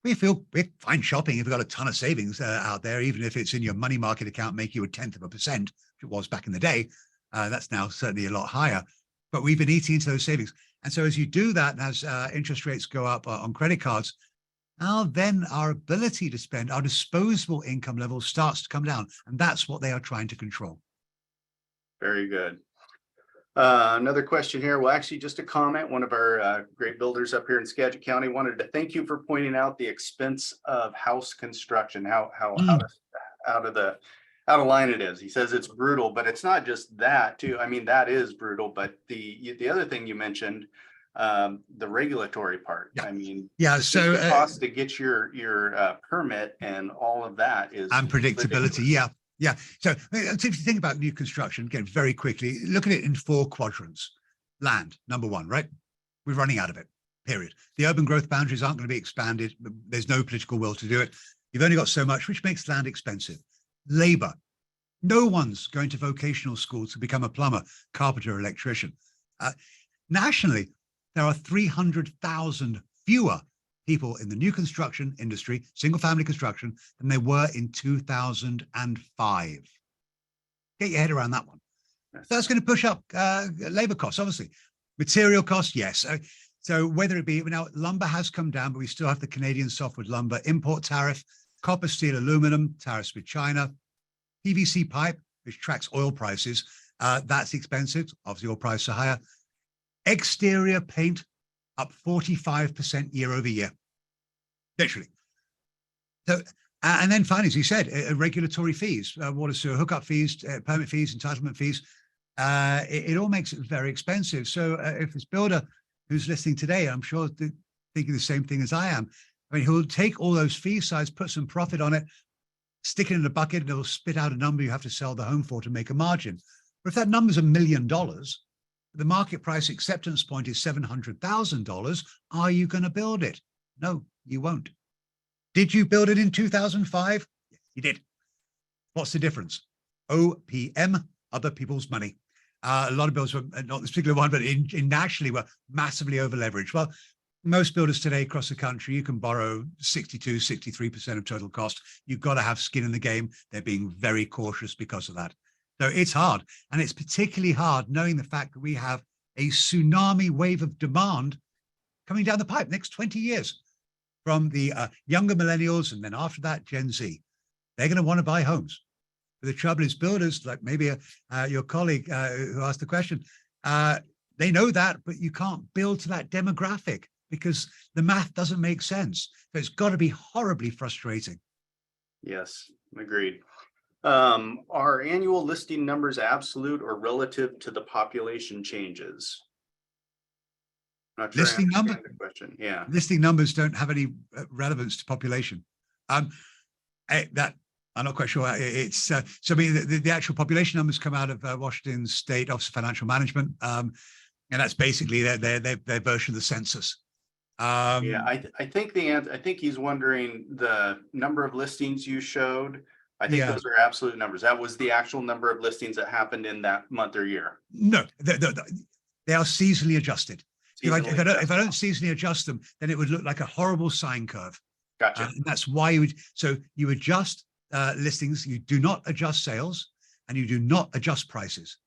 B: we feel we're fine shopping if we've got a ton of savings out there, even if it's in your money market account, make you 1/10%, which it was back in the day. That's now certainly a lot higher. But we've been eating into those savings. And so as you do that, and as interest rates go up on credit cards, now then our ability to spend, our disposable income level starts to come down. And that's what they are trying to control.
A: Very good. Another question here. Well, actually, just a comment. One of our great builders up here in Skagit County wanted to thank you for pointing out the expense of house construction, how out of line it is. He says it's brutal, but it's not just that too. I mean, that is brutal, but the other thing you mentioned, the regulatory part.
B: Yeah.
A: I mean,
B: so
A: the cost to get your permit and all of that is
B: unpredictability.
A: ridiculous.
B: Yeah. So if you think about new construction, again, very quickly, look at it in 4 quadrants. Land, number 1, right? We're running out of it, period. The urban growth boundaries aren't going to be expanded. There's no political will to do it. You've only got so much, which makes land expensive. Labor. No one's going to vocational schools to become a plumber, carpenter, or electrician. Nationally, there are 300,000 fewer people in the new construction industry, single-family construction, than there were in 2005. Get your head around that one. So that's going to push up labor costs, obviously. Material costs, yes. So whether it be, now lumber has come down, but we still have the Canadian softwood lumber import tariff, copper, steel, aluminum, tariffs with China, PVC pipe, which tracks oil prices. That's expensive. Obviously, oil prices are higher. Exterior paint up 45% year over year, literally. So, and then finally, as you said, regulatory fees, water sewer hookup fees, permit fees, entitlement fees. It all makes it very expensive. So if this builder who's listening today, I'm sure thinking the same thing as I am. I mean, he'll take all those fee sides, put some profit on it, stick it in a bucket, and it'll spit out a number you have to sell the home for to make a margin. But if that number's $1 million, the market price acceptance point is $700,000. Are you going to build it? No, you won't. Did you build it in 2005? Yes, you did. What's the difference? OPM, other people's money. A lot of builders were, not this particular one, but in nationally were massively over leveraged. Well, most builders today across the country, you can borrow 62, 63% of total cost. You've got to have skin in the game. They're being very cautious because of that. So it's hard. And it's particularly hard knowing the fact that we have a tsunami wave of demand coming down the pipe next 20 years from the younger millennials. And then after that, Gen Z. They're going to want to buy homes. But the trouble is builders, like maybe your colleague who asked the question, they know that, but you can't build to that demographic because the math doesn't make sense. So it's got to be horribly frustrating.
A: Yes, agreed. Are annual listing numbers absolute or relative to the population changes? Not sure
B: Listing
A: I
B: number?
A: understand the question. Yeah.
B: Listing numbers don't have any relevance to population. That I'm not quite sure. It's so I mean the actual population numbers come out of Washington State Office of Financial Management, and that's basically their version of the census.
A: Yeah, I think the answer, I think he's wondering the number of listings you showed. I think
B: Yeah.
A: those are absolute numbers. That was the actual number of listings that happened in that month or year.
B: No, they are seasonally adjusted. If I don't seasonally adjust them, then it would look like a horrible sine curve.
A: Gotcha.
B: And that's why you adjust listings. You do not adjust sales, and you do not adjust prices,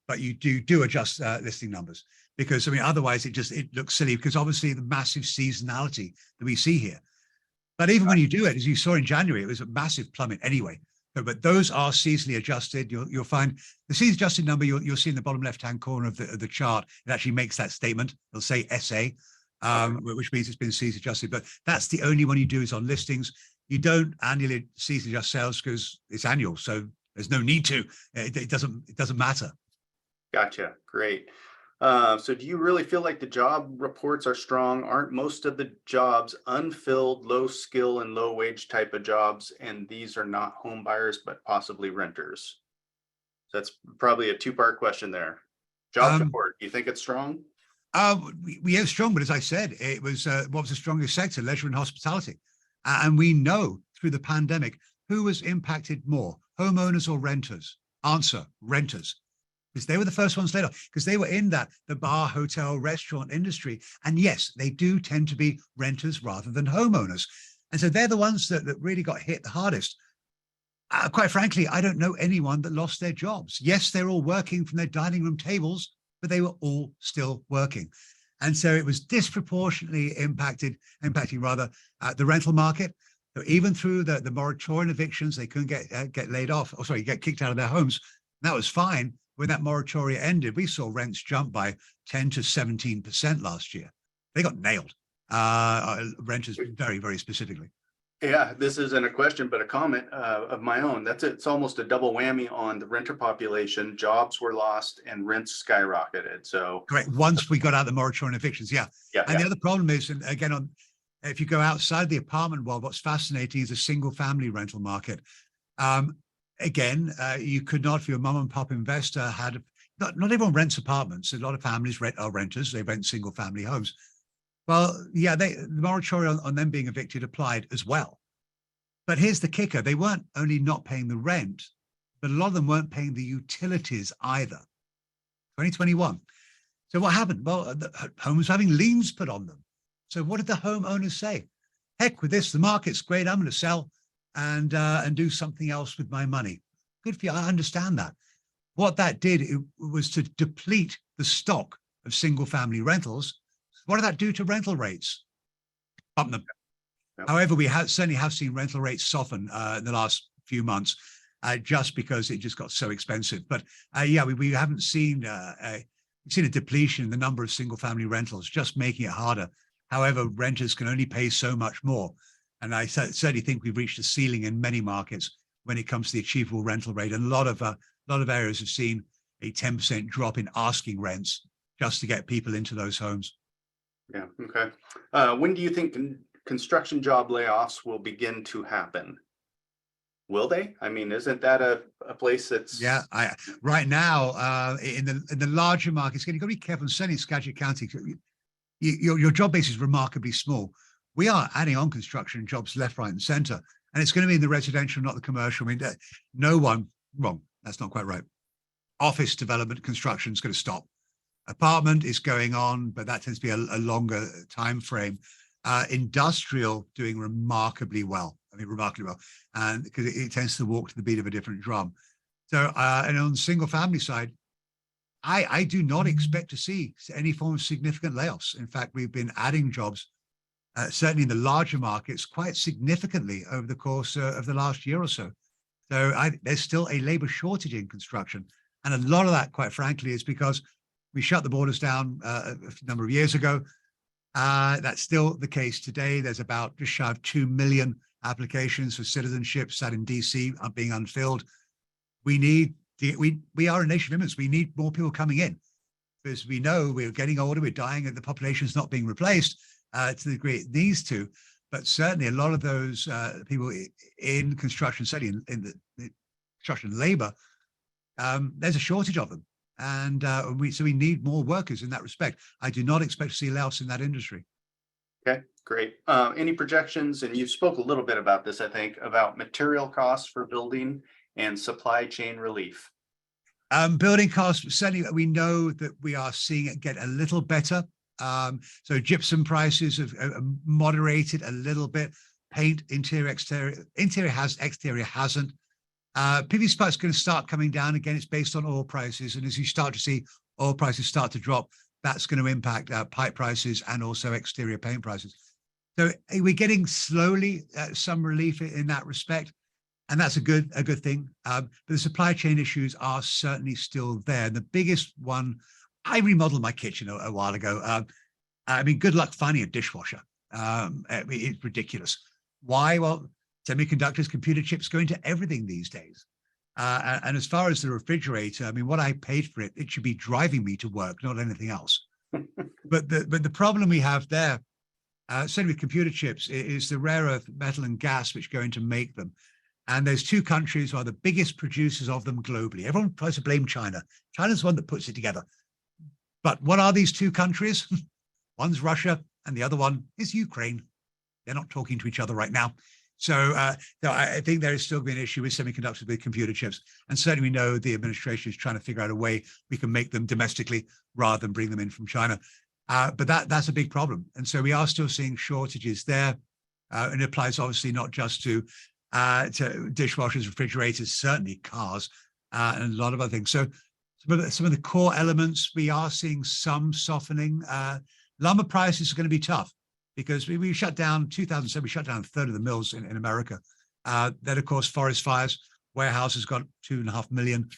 B: but you do adjust listing numbers, because I mean otherwise it looks silly, because obviously the massive seasonality that we see here. But even when you do it, as you saw in January, it was a massive plummet anyway. But those are seasonally adjusted. You'll find the seasonally adjusted number you'll see in the bottom left-hand corner of the chart. It actually makes that statement. It'll say SA, which means it's been seasonally adjusted. But that's the only one you do is on listings. You don't annually seasonally adjust sales because it's annual. So there's no need to. It doesn't matter.
A: Gotcha. Great. So do you really feel like the job reports are strong? Aren't most of the jobs unfilled, low skill and low wage type of jobs? And these are not home buyers, but possibly renters. So that's probably a two-part question there. Job report, do you think it's strong?
B: We are strong, but as I said, it was what was the strongest sector? Leisure and hospitality. And we know through the pandemic who was impacted more, homeowners or renters? Answer, renters. Because they were the first ones laid off, because they were in the bar, hotel, restaurant industry. And yes, they do tend to be renters rather than homeowners. And so they're the ones that really got hit the hardest. Quite frankly, I don't know anyone that lost their jobs. Yes, they're all working from their dining room tables, but they were all still working. And so it was disproportionately impacting the rental market. So even through the moratorium evictions, they couldn't get laid off, or sorry, get kicked out of their homes. And that was fine. When that moratorium ended, we saw rents jump by 10 to 17% last year. They got nailed. Renters very, very specifically.
A: Yeah, this isn't a question, but a comment of my own. It's almost a double whammy on the renter population. Jobs were lost and rents skyrocketed. So
B: correct. Once we got out of the moratorium evictions, yeah.
A: Yeah.
B: And the other problem is, and again, if you go outside the apartment world, what's fascinating is the single family rental market. Again, you could not, if you're a mom and pop investor, not everyone rents apartments. A lot of families are renters. They rent single family homes. Well, yeah, the moratorium on them being evicted applied as well. But here's the kicker. They weren't only not paying the rent, but a lot of them weren't paying the utilities either. 2021. So what happened? Well, the homes having liens put on them. So what did the homeowners say? Heck with this, the market's great. I'm going to sell and do something else with my money. Good for you. I understand that. What that did was to deplete the stock of single family rentals. What did that do to rental rates? Up them. Yep. However, we certainly have seen rental rates soften in the last few months, just because it just got so expensive. But yeah, we haven't seen a depletion in the number of single family rentals, just making it harder. However, renters can only pay so much more. And I certainly think we've reached a ceiling in many markets when it comes to the achievable rental rate. And a lot of areas have seen a 10% drop in asking rents just to get people into those homes.
A: Yeah. Okay. When do you think construction job layoffs will begin to happen? Will they? I mean, isn't that a place that's...
B: Yeah, right now in the larger markets, you've got to be careful. Certainly in Skagit County, your job base is remarkably small. We are adding on construction jobs left, right, and center, and it's going to be in the residential, not the commercial. I mean, no one wrong. That's not quite right. office development construction is going to stop. Apartment is going on, but that tends to be a longer time frame. Industrial doing remarkably well. I mean, remarkably well, and because it tends to walk to the beat of a different drum. So, and on the single family side, I do not expect to see any form of significant layoffs. In fact, we've been adding jobs, certainly in the larger markets, quite significantly over the course of the last year or so. So there's still a labor shortage in construction. And a lot of that, quite frankly, is because we shut the borders down a number of years ago. That's still the case today. There's about just shy of 2 million applications for citizenship sat in DC being unfilled. We are a nation of immigrants. We need more people coming in because we know we're getting older, we're dying, and the population is not being replaced to the degree it needs to. But certainly a lot of those people in construction, certainly in the construction labor, there's a shortage of them. And so we need more workers in that respect. I do not expect to see layoffs in that industry.
A: Okay, great. Any projections, and you spoke a little bit about this, I think, about material costs for building and supply chain relief?
B: Building costs, certainly we know that we are seeing it get a little better. So gypsum prices have moderated a little bit. Paint, interior has, exterior hasn't. PVC pipe is going to start coming down again. It's based on oil prices. And as you start to see oil prices start to drop, that's going to impact pipe prices and also exterior paint prices. So we're getting slowly some relief in that respect. And that's a good thing. But the supply chain issues are certainly still there. The biggest one, I remodeled my kitchen a while ago. I mean, good luck finding a dishwasher. It's ridiculous. Why? Well, semiconductors, computer chips go into everything these days. And as far as the refrigerator, I mean, what I paid for it, it should be driving me to work, not anything else. But the problem we have there, certainly with computer chips, is the rare earth metal and gas which go in to make them. And there's two countries who are the biggest producers of them globally. Everyone tries to blame China. China's the one that puts it together. But what are these two countries? One's Russia and the other one is Ukraine. They're not talking to each other right now. So I think there is still going to be an issue with semiconductors with computer chips. And certainly we know the administration is trying to figure out a way we can make them domestically rather than bring them in from China. But that's a big problem. And so we are still seeing shortages there. And it applies obviously not just to dishwashers, refrigerators, certainly cars, and a lot of other things. So some of the core elements, we are seeing some softening. Lumber prices are going to be tough because we shut down 2007, we shut down a third of the mills in America. Then, of course, forest fires, warehouses got 2.5 million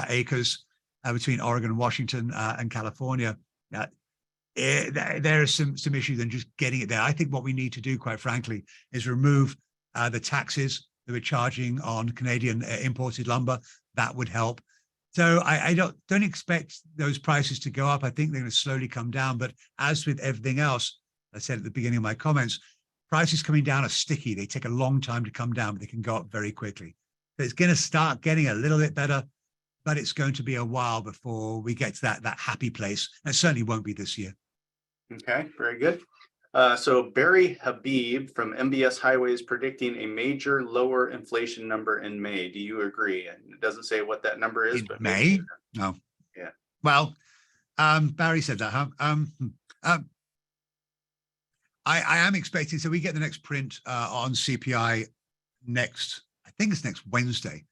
B: acres between Oregon and Washington and California. There are some issues in just getting it there. I think what we need to do, quite frankly, is remove the taxes that we're charging on Canadian imported lumber. That would help. So I don't expect those prices to go up. I think they're going to slowly come down. But as with everything else, I said at the beginning of my comments, prices coming down are sticky. They take a long time to come down, but they can go up very quickly. So it's going to start getting a little bit better, but it's going to be a while before we get to that happy place. And it certainly won't be this year.
A: Okay, very good. So Barry Habib from MBS Highways predicting a major lower inflation number in May. Do you agree? And it doesn't say what that number is.
B: But May? No.
A: Yeah.
B: Well, Barry said that, huh? I am expecting, so we get the next print on CPI I think it's next Wednesday.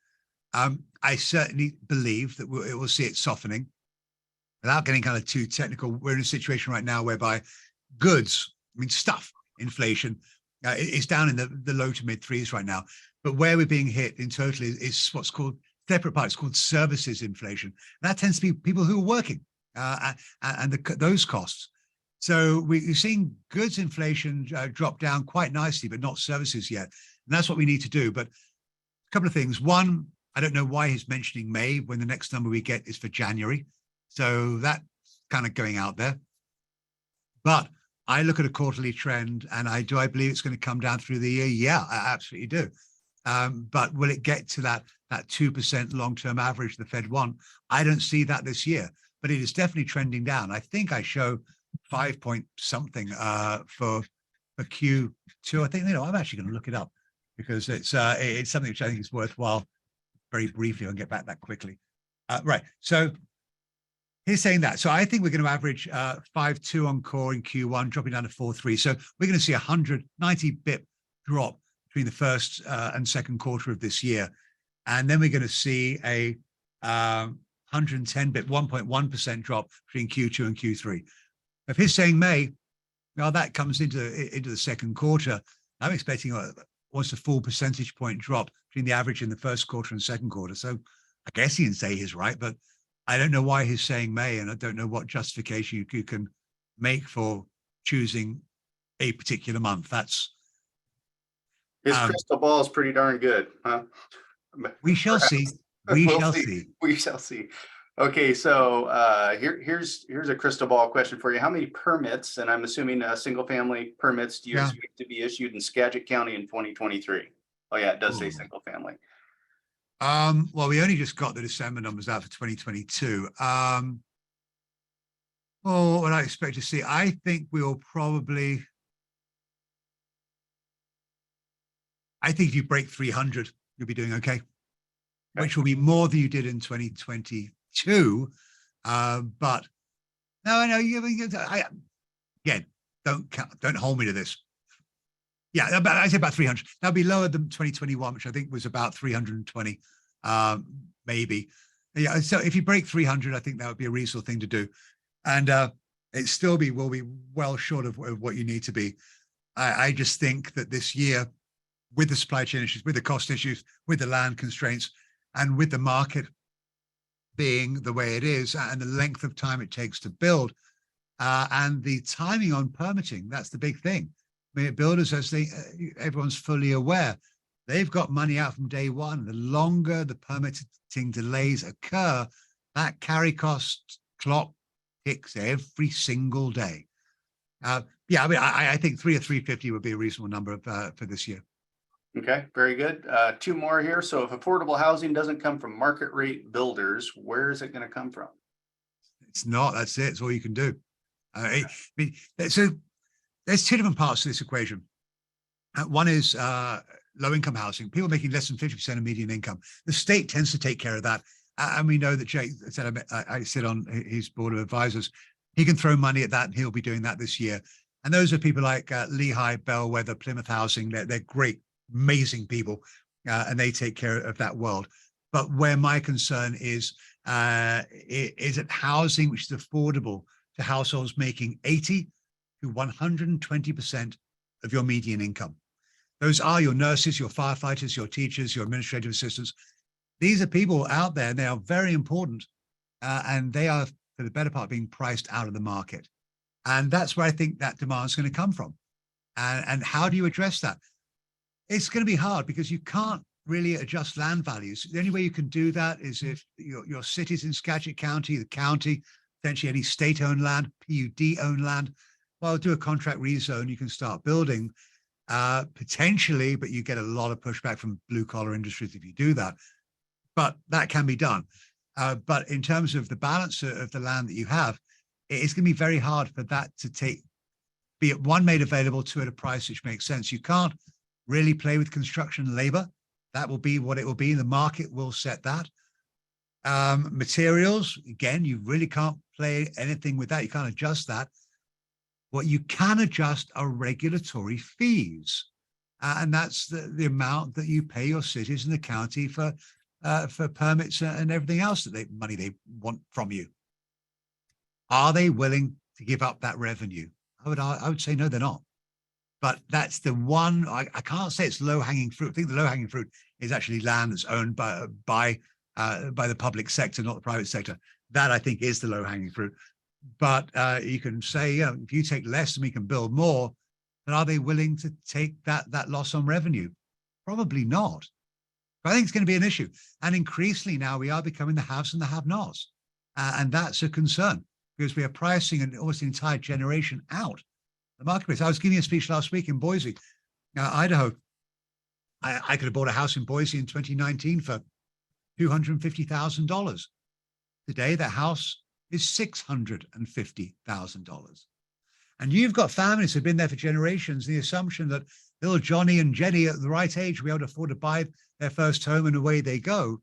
B: I certainly believe that it will see it softening. Without getting kind of too technical, we're in a situation right now whereby goods, I mean, stuff inflation is down in the low to mid threes right now. But where we're being hit in total is what's called separate parts, called services inflation. And that tends to be people who are working and those costs. So we're seeing goods inflation drop down quite nicely, but not services yet. And that's what we need to do. But a couple of things. One, I don't know why he's mentioning May when the next number we get is for January. So that's kind of going out there. But I look at a quarterly trend and I believe it's going to come down through the year? Yeah, I absolutely do. But will it get to that 2% long-term average the Fed want? I don't see that this year, but it is definitely trending down. I think I show 5 point something for Q2. I think, I'm actually going to look it up because it's something which I think is worthwhile very briefly. I'll get back that quickly. Right. So he's saying that. So I think we're going to average 5.2 on core in Q1, dropping down to 4.3. So we're going to see a 190 bip drop between the first and second quarter of this year. And then we're going to see a 110 bip, 1.1% drop between Q2 and Q3. If he's saying May, now that comes into the second quarter, I'm expecting almost a full percentage point drop between the average in the first quarter and second quarter. So I guess he can say he's right, but I don't know why he's saying May, and I don't know what justification you can make for choosing a particular month. That's
A: His crystal ball is pretty darn good, huh?
B: We shall see. We shall see.
A: We shall see. Okay, so here's a crystal ball question for you. How many permits, and I'm assuming single family permits, do you expect to be issued in Skagit County in 2023? Oh yeah, it does say single family.
B: Well, we only just got the December numbers out for 2022. What I expect to see, I think we'll probably, I think if you break 300, you'll be doing okay, which will be more than you did in 2022. But no, I know again, don't hold me to this. Yeah, I say about 300. That'll be lower than 2021, which I think was about 320, maybe. Yeah, so if you break 300, I think that would be a reasonable thing to do, and it still will be well short of what you need to be. I just think that this year, with the supply chain issues, with the cost issues, with the land constraints, and with the market being the way it is, and the length of time it takes to build, and the timing on permitting, that's the big thing. I mean, builders, as everyone's fully aware, they've got money out from day one. The longer the permitting delays occur, that carry cost clock ticks every single day. Yeah, I mean, I think 3 or 350 would be a reasonable number for this year.
A: Okay, very good. Two more here. So if affordable housing doesn't come from market rate builders, where is it going to come from?
B: It's not. That's it. It's all you can do. So there's two different parts to this equation. One is low-income housing, people making less than 50% of median income. The state tends to take care of that. And we know that Jake said, I sit on his board of advisors. He can throw money at that, and he'll be doing that this year. And those are people like Lehigh, Bellwether, Plymouth Housing. They're great, amazing people, and they take care of that world. But where my concern is it housing which is affordable to households making 80 to 120% of your median income. Those are your nurses, your firefighters, your teachers, your administrative assistants. These are people out there, and they are very important, and they are, for the better part, being priced out of the market. And that's where I think that demand is going to come from. And how do you address that? It's going to be hard because you can't really adjust land values. The only way you can do that is if your cities in Skagit County, the county, potentially any state-owned land, PUD-owned land, well, do a contract rezone, you can start building potentially, but you get a lot of pushback from blue-collar industries if you do that. But that can be done. But in terms of the balance of the land that you have, it's going to be very hard for that to be one made available to at a price which makes sense. You can't really play with construction labor. That will be what it will be. The market will set that. Materials, again, you really can't play anything with that. You can't adjust that. What you can adjust are regulatory fees. And that's the amount that you pay your cities and the county for permits and everything else that money they want from you. Are they willing to give up that revenue? I would say no, they're not. But that's the one. I can't say it's low-hanging fruit. I think the low-hanging fruit is actually land that's owned by the public sector, not the private sector. That, I think, is the low-hanging fruit. But you can say, if you take less and we can build more, then are they willing to take that loss on revenue? Probably not. But I think it's going to be an issue. And increasingly now we are becoming the haves and the have-nots. And that's a concern because we are pricing almost an entire generation out the marketplace. I was giving a speech last week in Boise, Idaho. I could have bought a house in Boise in 2019 for $250,000. Today, the house is $650,000. And you've got families who've been there for generations, the assumption that little Johnny and Jenny at the right age will be able to afford to buy their first home and away they go.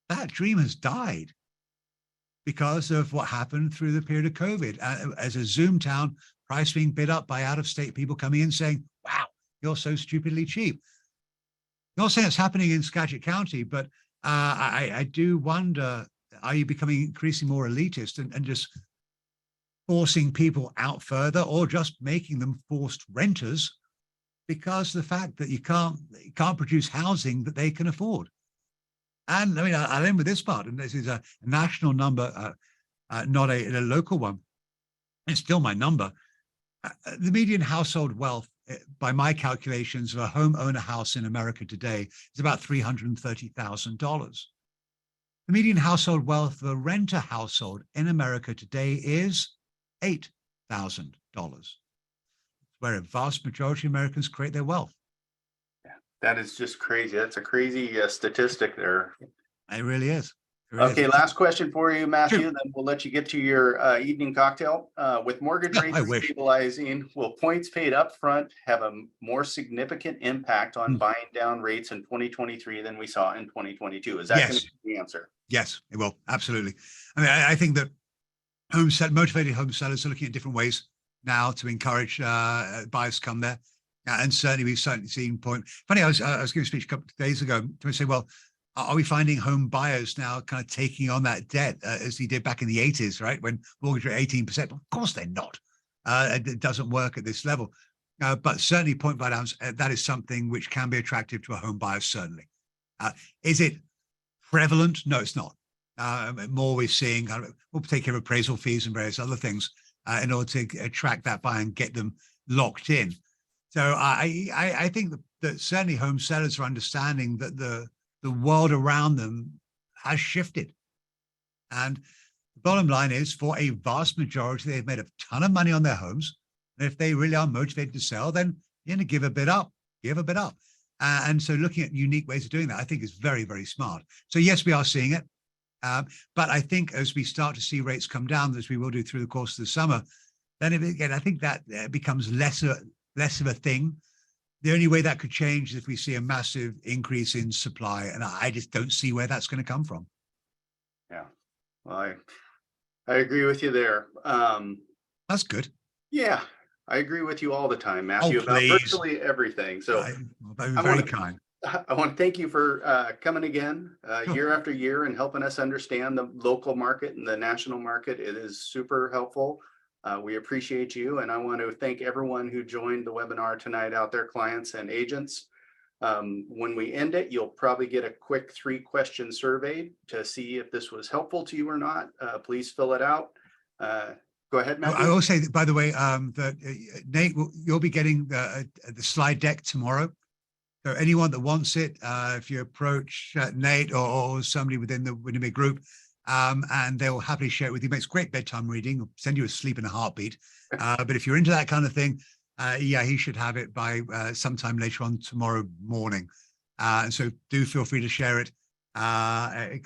B: That dream has died. because of what happened through the period of COVID. As a Zoom town, price being bid up by out-of-state people coming in saying, wow, you're so stupidly cheap. Not saying it's happening in Skagit County, but I do wonder, are you becoming increasingly more elitist and just forcing people out further, or just making them forced renters because of the fact that you can't produce housing that they can afford? And I mean, I'll end with this part, and this is a national number, not a local one. It's still my number. The median household wealth, by my calculations, of a homeowner house in America today is about $330,000. The median household wealth of a renter household in America today is $8,000, where a vast majority of Americans create their wealth.
A: Yeah, that is just crazy. That's a crazy statistic there.
B: It really is. It really
A: Okay,
B: is.
A: last question for you, Matthew,
B: Sure.
A: then we'll let you get to your evening cocktail. With mortgage
B: Yeah,
A: rates
B: I wish.
A: stabilizing, will points paid up front have a more significant impact on buying down rates in 2023 than we saw in 2022? Is that going
B: Yes.
A: to be the answer?
B: Yes, it will. Absolutely. I mean, I think that motivated home sellers are looking at different ways now to encourage buyers to come there. And certainly we've seen point. Funny, I was giving a speech a couple of days ago to say, well, are we finding home buyers now kind of taking on that debt as he did back in the 80s, right? When mortgage rate 18%? Of course they're not. It doesn't work at this level. But certainly point buy downs, that is something which can be attractive to a home buyer, certainly. Is it prevalent? No, it's not. More we're seeing, we'll take care of appraisal fees and various other things in order to attract that buyer and get them locked in. So I think that certainly home sellers are understanding that the world around them has shifted. And the bottom line is, for a vast majority, they've made a ton of money on their homes. And if they really are motivated to sell, then you're going to give a bit up, and so looking at unique ways of doing that, I think is very, very smart. So yes, we are seeing it. But I think as we start to see rates come down, as we will do through the course of the summer, then again, I think that becomes less of a thing. The only way that could change is if we see a massive increase in supply, and I just don't see where that's going to come from.
A: Yeah, well, I agree with you there.
B: That's good.
A: Yeah, I agree with you all the time, Matthew,
B: Oh,
A: about
B: please.
A: virtually everything. So
B: Very kind.
A: I want to thank you for coming again year after year and helping us understand the local market and the national market. It is super helpful. We appreciate you. And I want to thank everyone who joined the webinar tonight out there, clients and agents. When we end it, you'll probably get a quick 3-question survey to see if this was helpful to you or not. Please fill it out. Go ahead, Matthew.
B: I will say, by the way, that Nate, you'll be getting the slide deck tomorrow. So anyone that wants it, if you approach Nate or somebody within the Windermere group, and they'll happily share it with you. It's great bedtime reading, send you asleep in a heartbeat. But if you're into that kind of thing, yeah, he should have it by sometime later on tomorrow morning. So do feel free to share it. I'm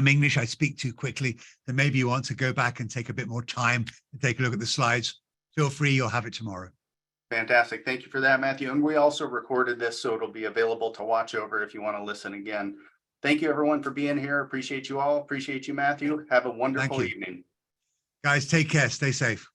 B: English, I speak too quickly. So maybe you want to go back and take a bit more time to take a look at the slides. Feel free, you'll have it tomorrow.
A: Fantastic. Thank you for that, Matthew. And we also recorded this, so it'll be available to watch over if you want to listen again. Thank you, everyone, for being here. Appreciate you all. Appreciate you, Matthew. Have a wonderful evening.
B: Guys, take care. Stay safe.